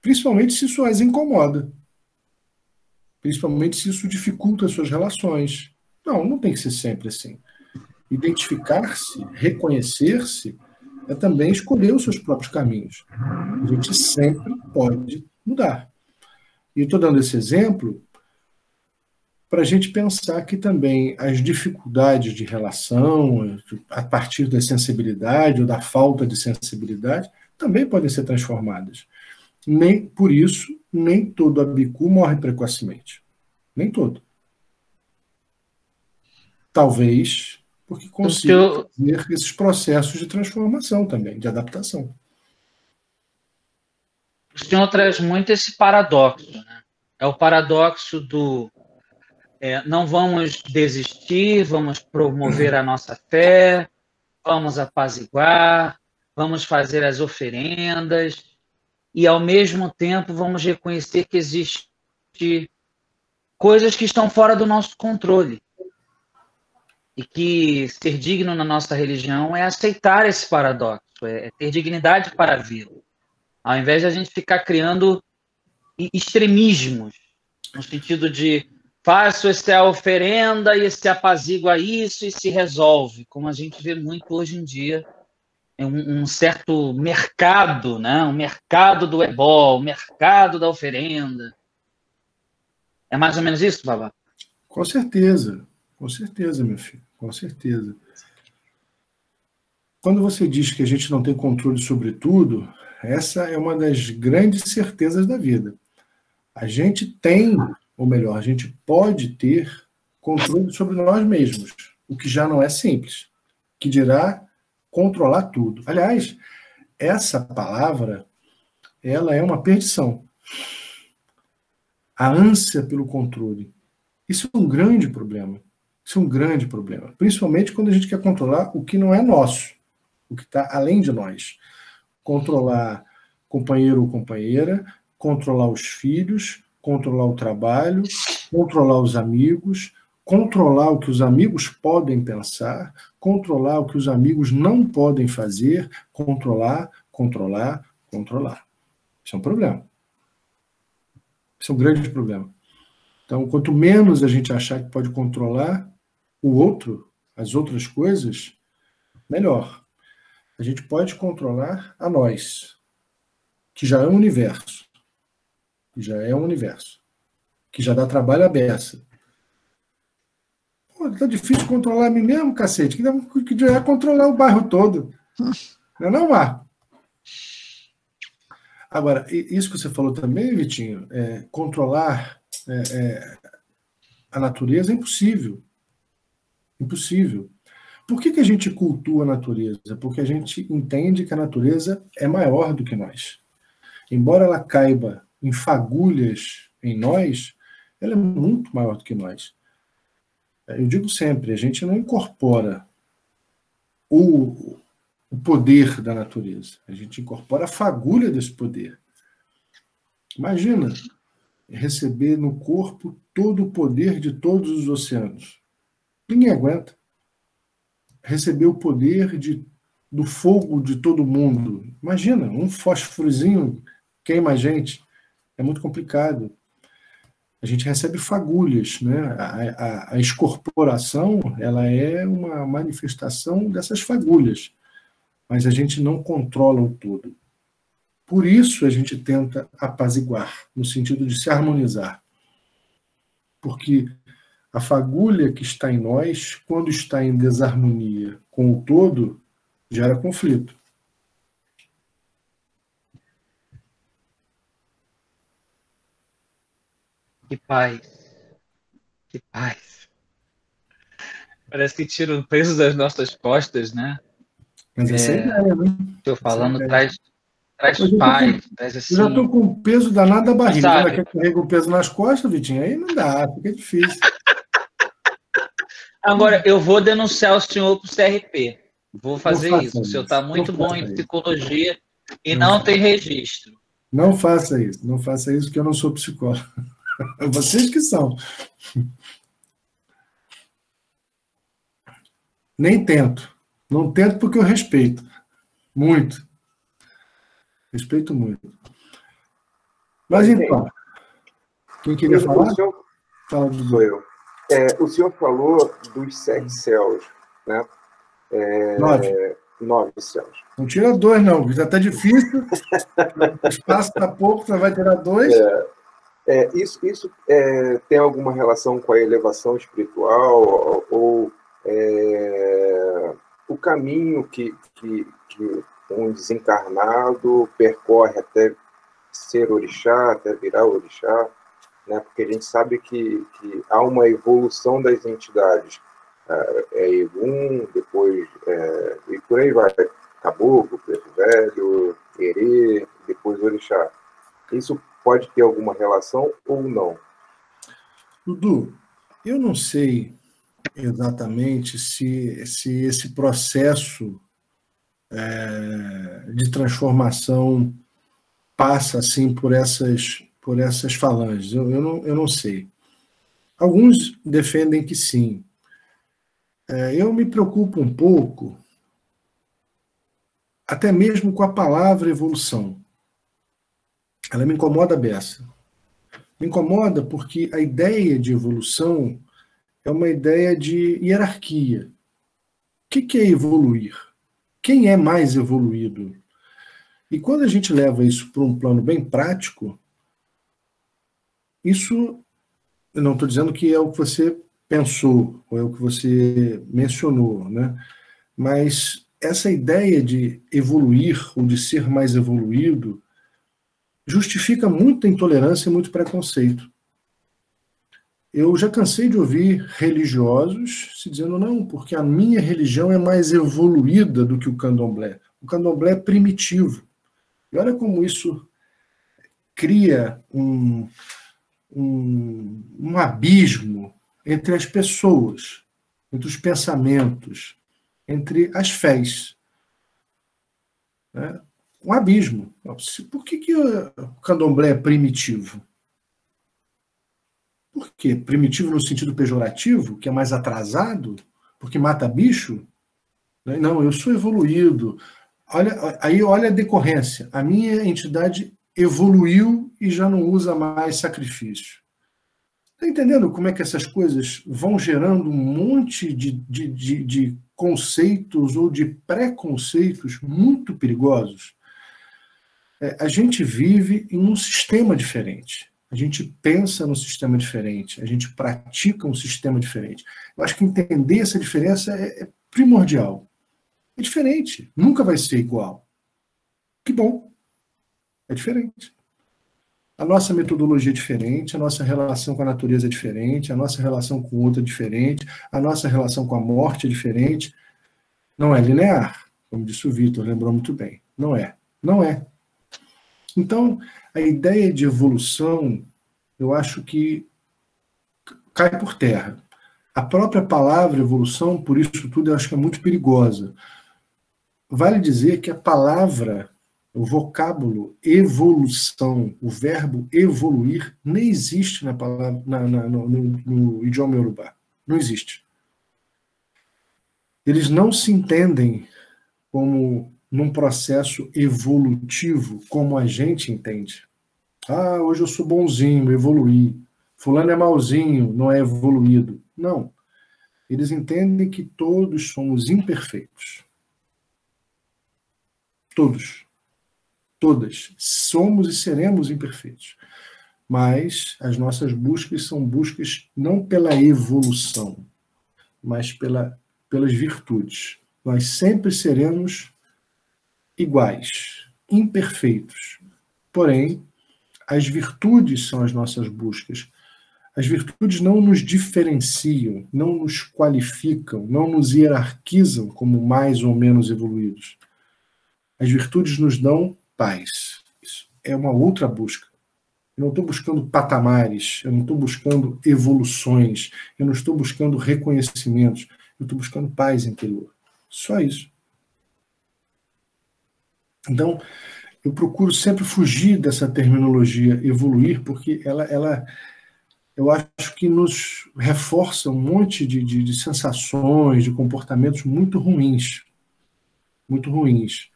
Principalmente se isso as incomoda. Principalmente se isso dificulta as suas relações. Não tem que ser sempre assim. Identificar-se, reconhecer-se, é também escolher os seus próprios caminhos. A gente sempre pode mudar. E eu estou dando esse exemplo para a gente pensar que também as dificuldades de relação, a partir da sensibilidade ou da falta de sensibilidade, também podem ser transformadas. Por isso, nem todo abicu morre precocemente. Nem todo. Talvez porque consiga fazer esses processos de transformação também, de adaptação. O senhor traz muito esse paradoxo, né? É o paradoxo do não vamos desistir, vamos promover a nossa fé, vamos apaziguar, vamos fazer as oferendas e, ao mesmo tempo, vamos reconhecer que existem coisas que estão fora do nosso controle. E que ser digno na nossa religião é aceitar esse paradoxo, é ter dignidade para vê-lo. Ao invés de a gente ficar criando extremismos, no sentido de faço essa oferenda e se apazigua isso e se resolve, como a gente vê muito hoje em dia, um certo mercado, né? Um mercado do ebó, o mercado da oferenda. É mais ou menos isso, Babá? Com certeza, meu filho, com certeza. Quando você diz que a gente não tem controle sobre tudo, essa é uma das grandes certezas da vida. A gente tem, ou melhor, a gente pode ter controle sobre nós mesmos, o que já não é simples, que dirá controlar tudo. Aliás, essa palavra, ela é uma perdição. A ânsia pelo controle. Isso é um grande problema. Isso é um grande problema. Principalmente quando a gente quer controlar o que não é nosso, o que está além de nós. Controlar companheiro ou companheira, controlar os filhos, controlar o trabalho, controlar os amigos, controlar o que os amigos podem pensar, controlar o que os amigos não podem fazer, controlar. Isso é um problema. Isso é um grande problema. Então, quanto menos a gente achar que pode controlar o outro, as outras coisas, melhor. A gente pode controlar a nós, que já é um universo. Que já dá trabalho à beça. Pô, tá difícil controlar a mim mesmo, cacete. Que já é controlar o bairro todo. Não, Marco? Agora, isso que você falou também, Vitinho, controlar a natureza é impossível. Impossível. Por que a gente cultua a natureza? Porque a gente entende que a natureza é maior do que nós. embora ela caiba em fagulhas em nós, ela é muito maior do que nós. Eu digo sempre, a gente não incorpora o poder da natureza, a gente incorpora a fagulha desse poder. Imagina receber no corpo todo o poder de todos os oceanos. Ninguém aguenta. Receber o poder do fogo de todo mundo. Imagina, um fósforozinho queima a gente. É muito complicado. A gente recebe fagulhas, né? A escorporação, ela é uma manifestação dessas fagulhas, mas a gente não controla o todo. Por isso a gente tenta apaziguar, no sentido de se harmonizar. Porque a fagulha que está em nós, quando está em desarmonia com o todo, gera conflito. Que paz. Que paz. Parece que tira o peso das nossas costas, né? Mas essa é a ideia, né? Estou falando, traz paz, traz assim... Eu já estou com o peso danado da barriga. Ela quer carregar o peso nas costas, Vitinho? Aí não dá, fica difícil. Agora, eu vou denunciar o senhor para o CRP. Vou fazer isso. O senhor está muito bom em psicologia e não tem registro. Não faça isso. Não faça isso, porque eu não sou psicólogo. Vocês que são. Nem tento. Não tento porque eu respeito. Muito. Respeito muito. Mas então, quem queria falar? Fala, sou eu. O senhor falou dos 7 céus, né? 9 céus. Não tira 2, não. Já está difícil. O espaço está pouco, você vai tirar 2. Isso tem alguma relação com a elevação espiritual ou o caminho que um desencarnado percorre até ser orixá, até virar orixá, né? Porque a gente sabe que há uma evolução das entidades. Egum, depois, e por aí vai, Caboclo, Preto Velho, Herê, depois orixá. Isso pode ter alguma relação ou não? Dudu, eu não sei exatamente se esse processo de transformação passa assim por essas falanges. Eu não sei. Alguns defendem que sim. Eu me preocupo um pouco, até mesmo com a palavra evolução. Ela me incomoda a beça. Me incomoda porque a ideia de evolução é uma ideia de hierarquia. O que é evoluir? Quem é mais evoluído? E quando a gente leva isso para um plano bem prático, isso, eu não estou dizendo que é o que você pensou, ou é o que você mencionou, né? Mas essa ideia de evoluir, ou de ser mais evoluído, justifica muita intolerância e muito preconceito. Eu já cansei de ouvir religiosos se dizendo, não, porque a minha religião é mais evoluída do que o candomblé. O candomblé é primitivo. E olha como isso cria um abismo entre as pessoas, entre os pensamentos, entre as fés. Né? Um abismo. Por que o candomblé é primitivo? Por quê? Primitivo no sentido pejorativo, que é mais atrasado, porque mata bicho? Não, eu sou evoluído. Olha a decorrência. A minha entidade evoluiu e já não usa mais sacrifício. Está entendendo como é que essas coisas vão gerando um monte de conceitos ou de preconceitos muito perigosos? A gente vive em um sistema diferente. A gente pensa num sistema diferente. A gente pratica um sistema diferente. Eu acho que entender essa diferença é primordial. É diferente. Nunca vai ser igual. Que bom. É diferente. A nossa metodologia é diferente, a nossa relação com a natureza é diferente, a nossa relação com o outro é diferente, a nossa relação com a morte é diferente. Não é linear, como disse o Vitor, lembrou muito bem. Não é. Não é. Então, a ideia de evolução, eu acho que cai por terra. A própria palavra evolução, por isso tudo, eu acho que é muito perigosa. Vale dizer que a palavra, o vocábulo evolução, o verbo evoluir, nem existe na palavra, no idioma iorubá. Não existe. Eles não se entendem como num processo evolutivo, como a gente entende. Ah, hoje eu sou bonzinho, evoluí. Fulano é malzinho, não é evoluído. Não. Eles entendem que todos somos imperfeitos. Todos. Todas. Somos e seremos imperfeitos. Mas as nossas buscas são buscas não pela evolução, mas pelas virtudes. Nós sempre seremos iguais, imperfeitos. Porém, as virtudes são as nossas buscas. As virtudes não nos diferenciam, não nos qualificam, não nos hierarquizam como mais ou menos evoluídos. As virtudes nos dão paz. Isso é uma outra busca. Eu não estou buscando patamares, eu não estou buscando evoluções, eu não estou buscando reconhecimentos, eu estou buscando paz interior. Só isso. Então, eu procuro sempre fugir dessa terminologia evoluir, porque ela eu acho que nos reforça um monte de sensações, de comportamentos muito ruins. Muito ruins.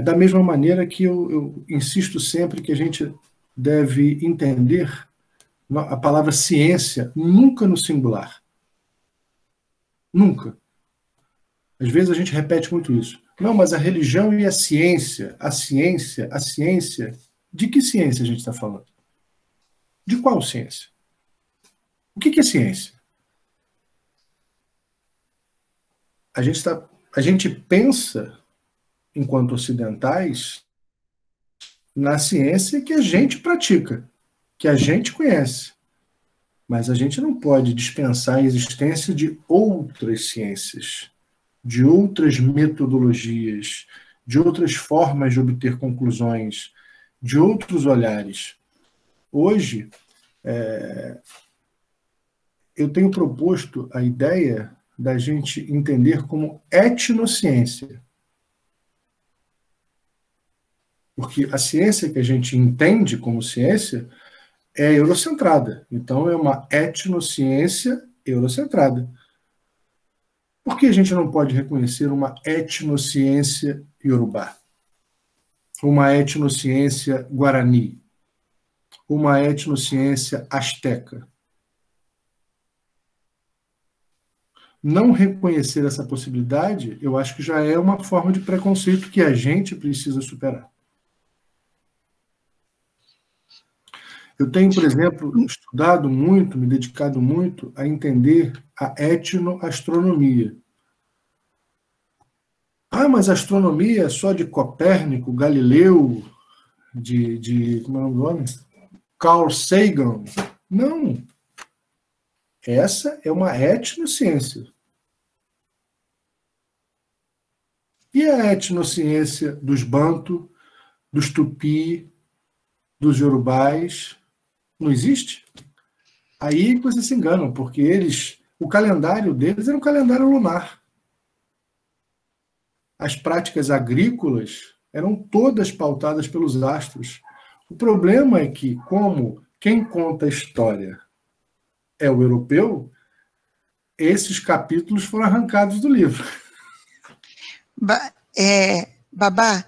Da mesma maneira que eu insisto sempre que a gente deve entender a palavra ciência nunca no singular. Nunca. Às vezes a gente repete muito isso. Não, mas a religião e a ciência. De que ciência a gente está falando? De qual ciência? O que é ciência? A gente pensa, enquanto ocidentais, na ciência que a gente pratica, que a gente conhece. Mas a gente não pode dispensar a existência de outras ciências, de outras metodologias, de outras formas de obter conclusões, de outros olhares. Hoje, eu tenho proposto a ideia da gente entender como etnociência. Porque a ciência que a gente entende como ciência é eurocentrada. Então, é uma etnociência eurocentrada. Por que a gente não pode reconhecer uma etnociência iorubá? Uma etnociência guarani? Uma etnociência asteca? Não reconhecer essa possibilidade, eu acho que já é uma forma de preconceito que a gente precisa superar. Eu tenho, por exemplo, estudado muito, me dedicado muito a entender a etnoastronomia. Ah, mas a astronomia é só de Copérnico, Galileu, como é o nome do homem? Carl Sagan. Não. Essa é uma etnociência. E a etnociência dos Bantu, dos Tupi, dos Yorubais? Não existe? Aí vocês se enganam, porque o calendário deles era um calendário lunar. As práticas agrícolas eram todas pautadas pelos astros. O problema é que, como quem conta a história é o europeu, esses capítulos foram arrancados do livro. Babá,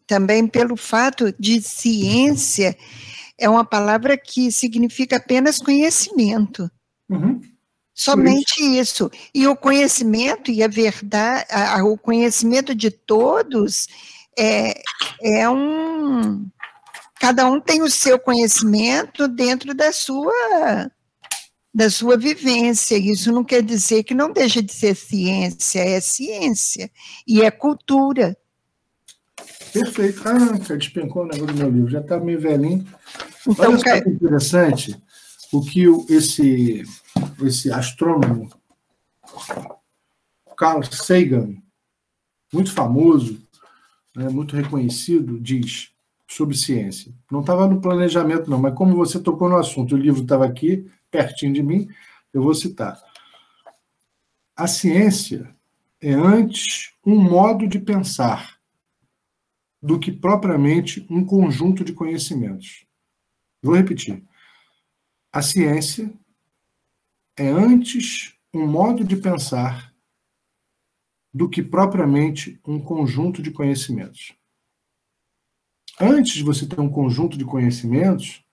também pelo fato de ciência, é uma palavra que significa apenas conhecimento. Uhum. Somente isso. E o conhecimento e a verdade, o conhecimento de todos cada um tem o seu conhecimento dentro da sua vivência. Isso não quer dizer que não deixa de ser ciência, é ciência e é cultura. Perfeito. Despencou o negócio do meu livro, já está meio velhinho. Então, olha só que interessante o que esse astrônomo Carl Sagan, muito famoso, né, muito reconhecido, diz sobre ciência. Não estava no planejamento, não, mas como você tocou no assunto, o livro estava aqui, pertinho de mim, eu vou citar. A ciência é antes um modo de pensar do que propriamente um conjunto de conhecimentos. Vou repetir. A ciência é antes um modo de pensar do que propriamente um conjunto de conhecimentos. Antes de você ter um conjunto de conhecimentos,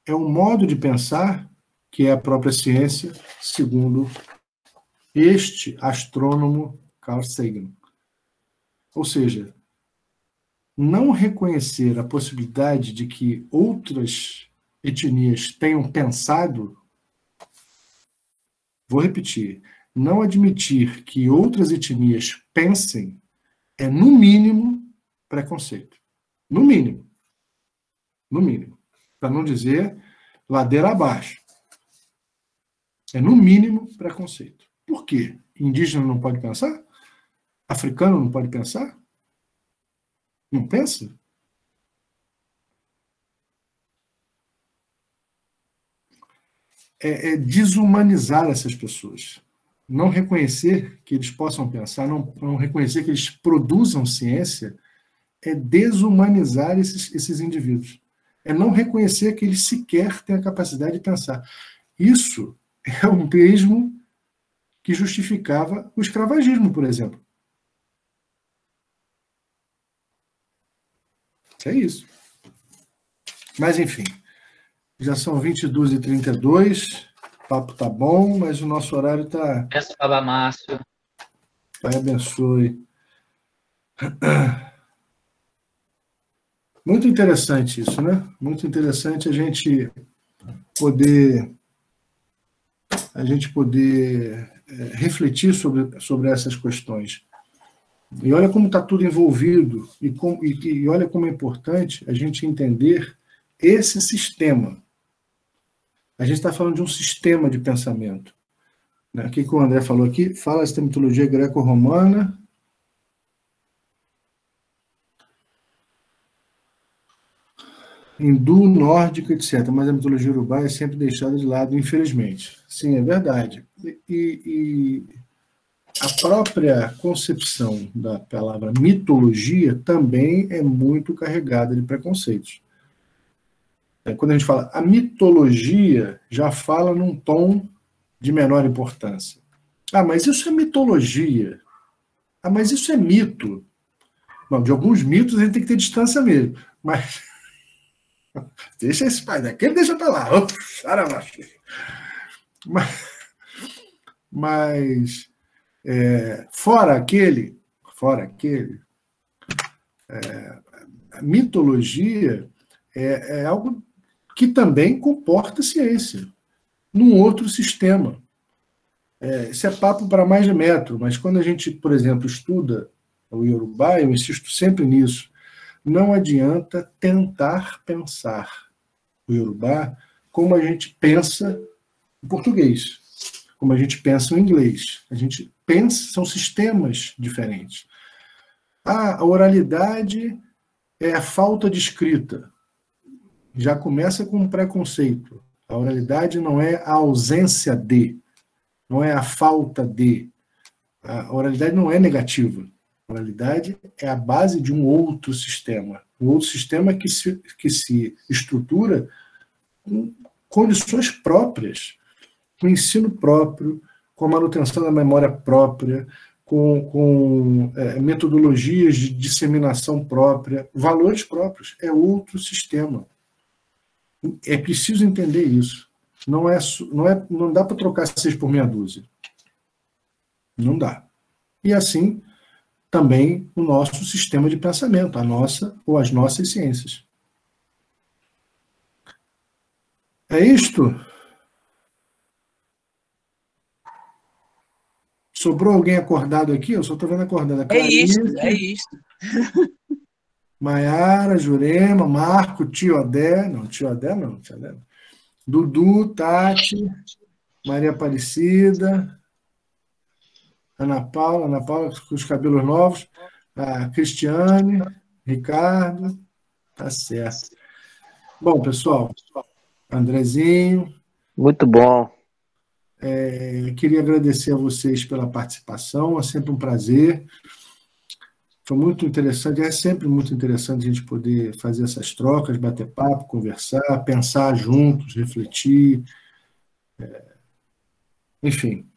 é um modo de pensar que é a própria ciência, segundo este astrônomo Carl Sagan. Ou seja, não reconhecer a possibilidade de que outras etnias tenham pensado, vou repetir, não admitir que outras etnias pensem é, no mínimo, preconceito. No mínimo. No mínimo. Para não dizer ladeira abaixo. É, no mínimo, preconceito. Por quê? Indígena não pode pensar? Africano não pode pensar? Não pensa? É desumanizar essas pessoas. Não reconhecer que eles possam pensar, não reconhecer que eles produzam ciência, é desumanizar esses indivíduos. É não reconhecer que eles sequer têm a capacidade de pensar. Isso é o mesmo que justificava o escravagismo, por exemplo. É isso. Mas, enfim, já são 22h32, o papo tá bom, mas o nosso horário tá... Peço para Márcio. Pai abençoe. Muito interessante isso, né? Muito interessante a gente poder refletir sobre essas questões. E olha como está tudo envolvido, e olha como é importante a gente entender esse sistema. A gente está falando de um sistema de pensamento. O que o André falou aqui? Fala essa mitologia greco-romana. Hindu, nórdica, etc. Mas a mitologia urubá é sempre deixada de lado, infelizmente. Sim, é verdade. E a própria concepção da palavra mitologia também é muito carregada de preconceitos. Quando a gente fala a mitologia, já fala num tom de menor importância. Ah, mas isso é mitologia. Ah, mas isso é mito. Bom, de alguns mitos a gente tem que ter distância mesmo. Mas deixa esse pai daquele, deixa para lá. Mas fora aquele, a mitologia é algo que também comporta ciência, num outro sistema. Isso é papo para mais de metro, mas quando a gente, por exemplo, estuda o Iorubá, eu insisto sempre nisso, não adianta tentar pensar o Iorubá como a gente pensa em português, como a gente pensa em inglês. A gente pensa, são sistemas diferentes. A oralidade é a falta de escrita. Já começa com um preconceito. A oralidade não é a ausência de, não é a falta de. A oralidade não é negativa. A oralidade é a base de um outro sistema. Um outro sistema que se estrutura com condições próprias, com ensino próprio, com a manutenção da memória própria, com metodologias de disseminação própria, valores próprios. É outro sistema. É preciso entender isso. Não dá para trocar 6 por meia dúzia. Não dá. E assim, também o nosso sistema de pensamento, a nossa ou as nossas ciências. É isto? Sobrou alguém acordado aqui? Eu só estou vendo acordado. É isso. Maiara, Jurema, Marco, Tio Odé não. Dudu, Tati, Maria Aparecida, Ana Paula com os cabelos novos, a Cristiane, Ricardo, Tá certo. Bom, pessoal, Andrezinho. Muito bom. Queria agradecer a vocês pela participação, é sempre um prazer. Foi muito interessante, é sempre muito interessante a gente poder fazer essas trocas, bater papo, conversar, pensar juntos, refletir. Enfim,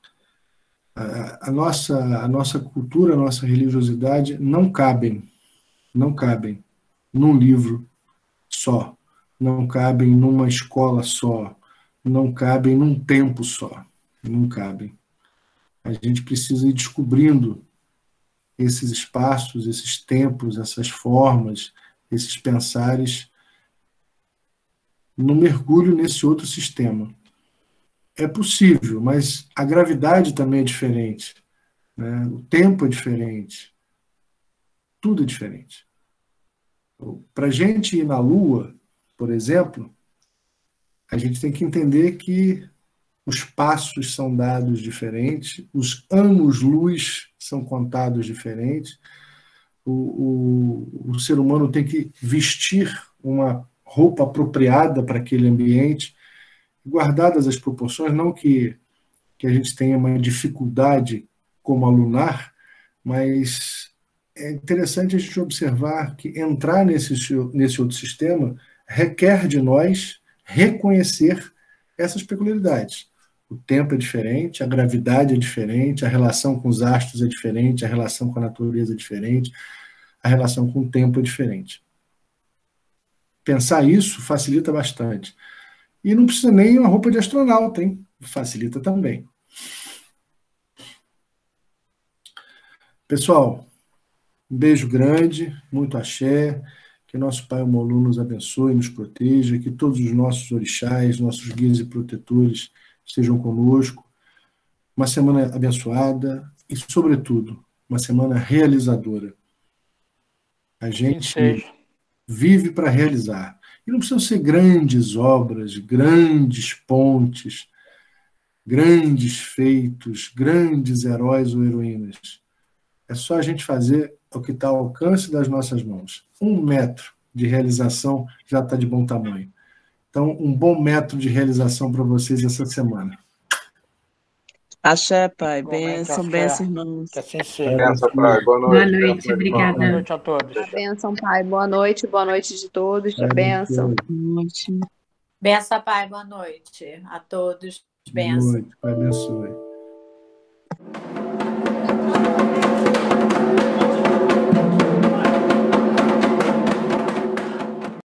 a nossa cultura, a nossa religiosidade não cabem num livro só, não cabem numa escola só, não cabem num tempo só, não cabem. A gente precisa ir descobrindo esses espaços, esses tempos, essas formas, esses pensares, no mergulho nesse outro sistema. É possível, mas a gravidade também é diferente, né? O tempo é diferente, tudo é diferente. Para a gente ir na Lua, por exemplo, a gente tem que entender que os passos são dados diferentes, os anos-luz são contados diferentes, o ser humano tem que vestir uma roupa apropriada para aquele ambiente, guardadas as proporções, não que a gente tenha uma dificuldade como a lunar, mas é interessante a gente observar que entrar nesse outro sistema requer de nós reconhecer essas peculiaridades. O tempo é diferente, a gravidade é diferente, a relação com os astros é diferente, a relação com a natureza é diferente, a relação com o tempo é diferente. Pensar isso facilita bastante. E não precisa nem uma roupa de astronauta, hein? Facilita também. Pessoal, um beijo grande, muito axé, que nosso Pai Omolu nos abençoe, nos proteja, que todos os nossos orixás, nossos guias e protetores estejam conosco. Uma semana abençoada e, sobretudo, uma semana realizadora. A gente vive para realizar. E não precisam ser grandes obras, grandes pontes, grandes feitos, grandes heróis ou heroínas. É só a gente fazer o que está ao alcance das nossas mãos. 1 metro de realização já está de bom tamanho. Então, um bom método de realização para vocês essa semana. Axé, Pai. Bênção, bênção, irmãos. Que assim seja. Bênção, Pai. Boa noite. Boa noite, obrigada. Boa noite a todos. A bênção, Pai. Boa noite de todos. A bênção. Bênção, Pai. Boa noite a todos. Bênção. Boa noite, Pai abençoe.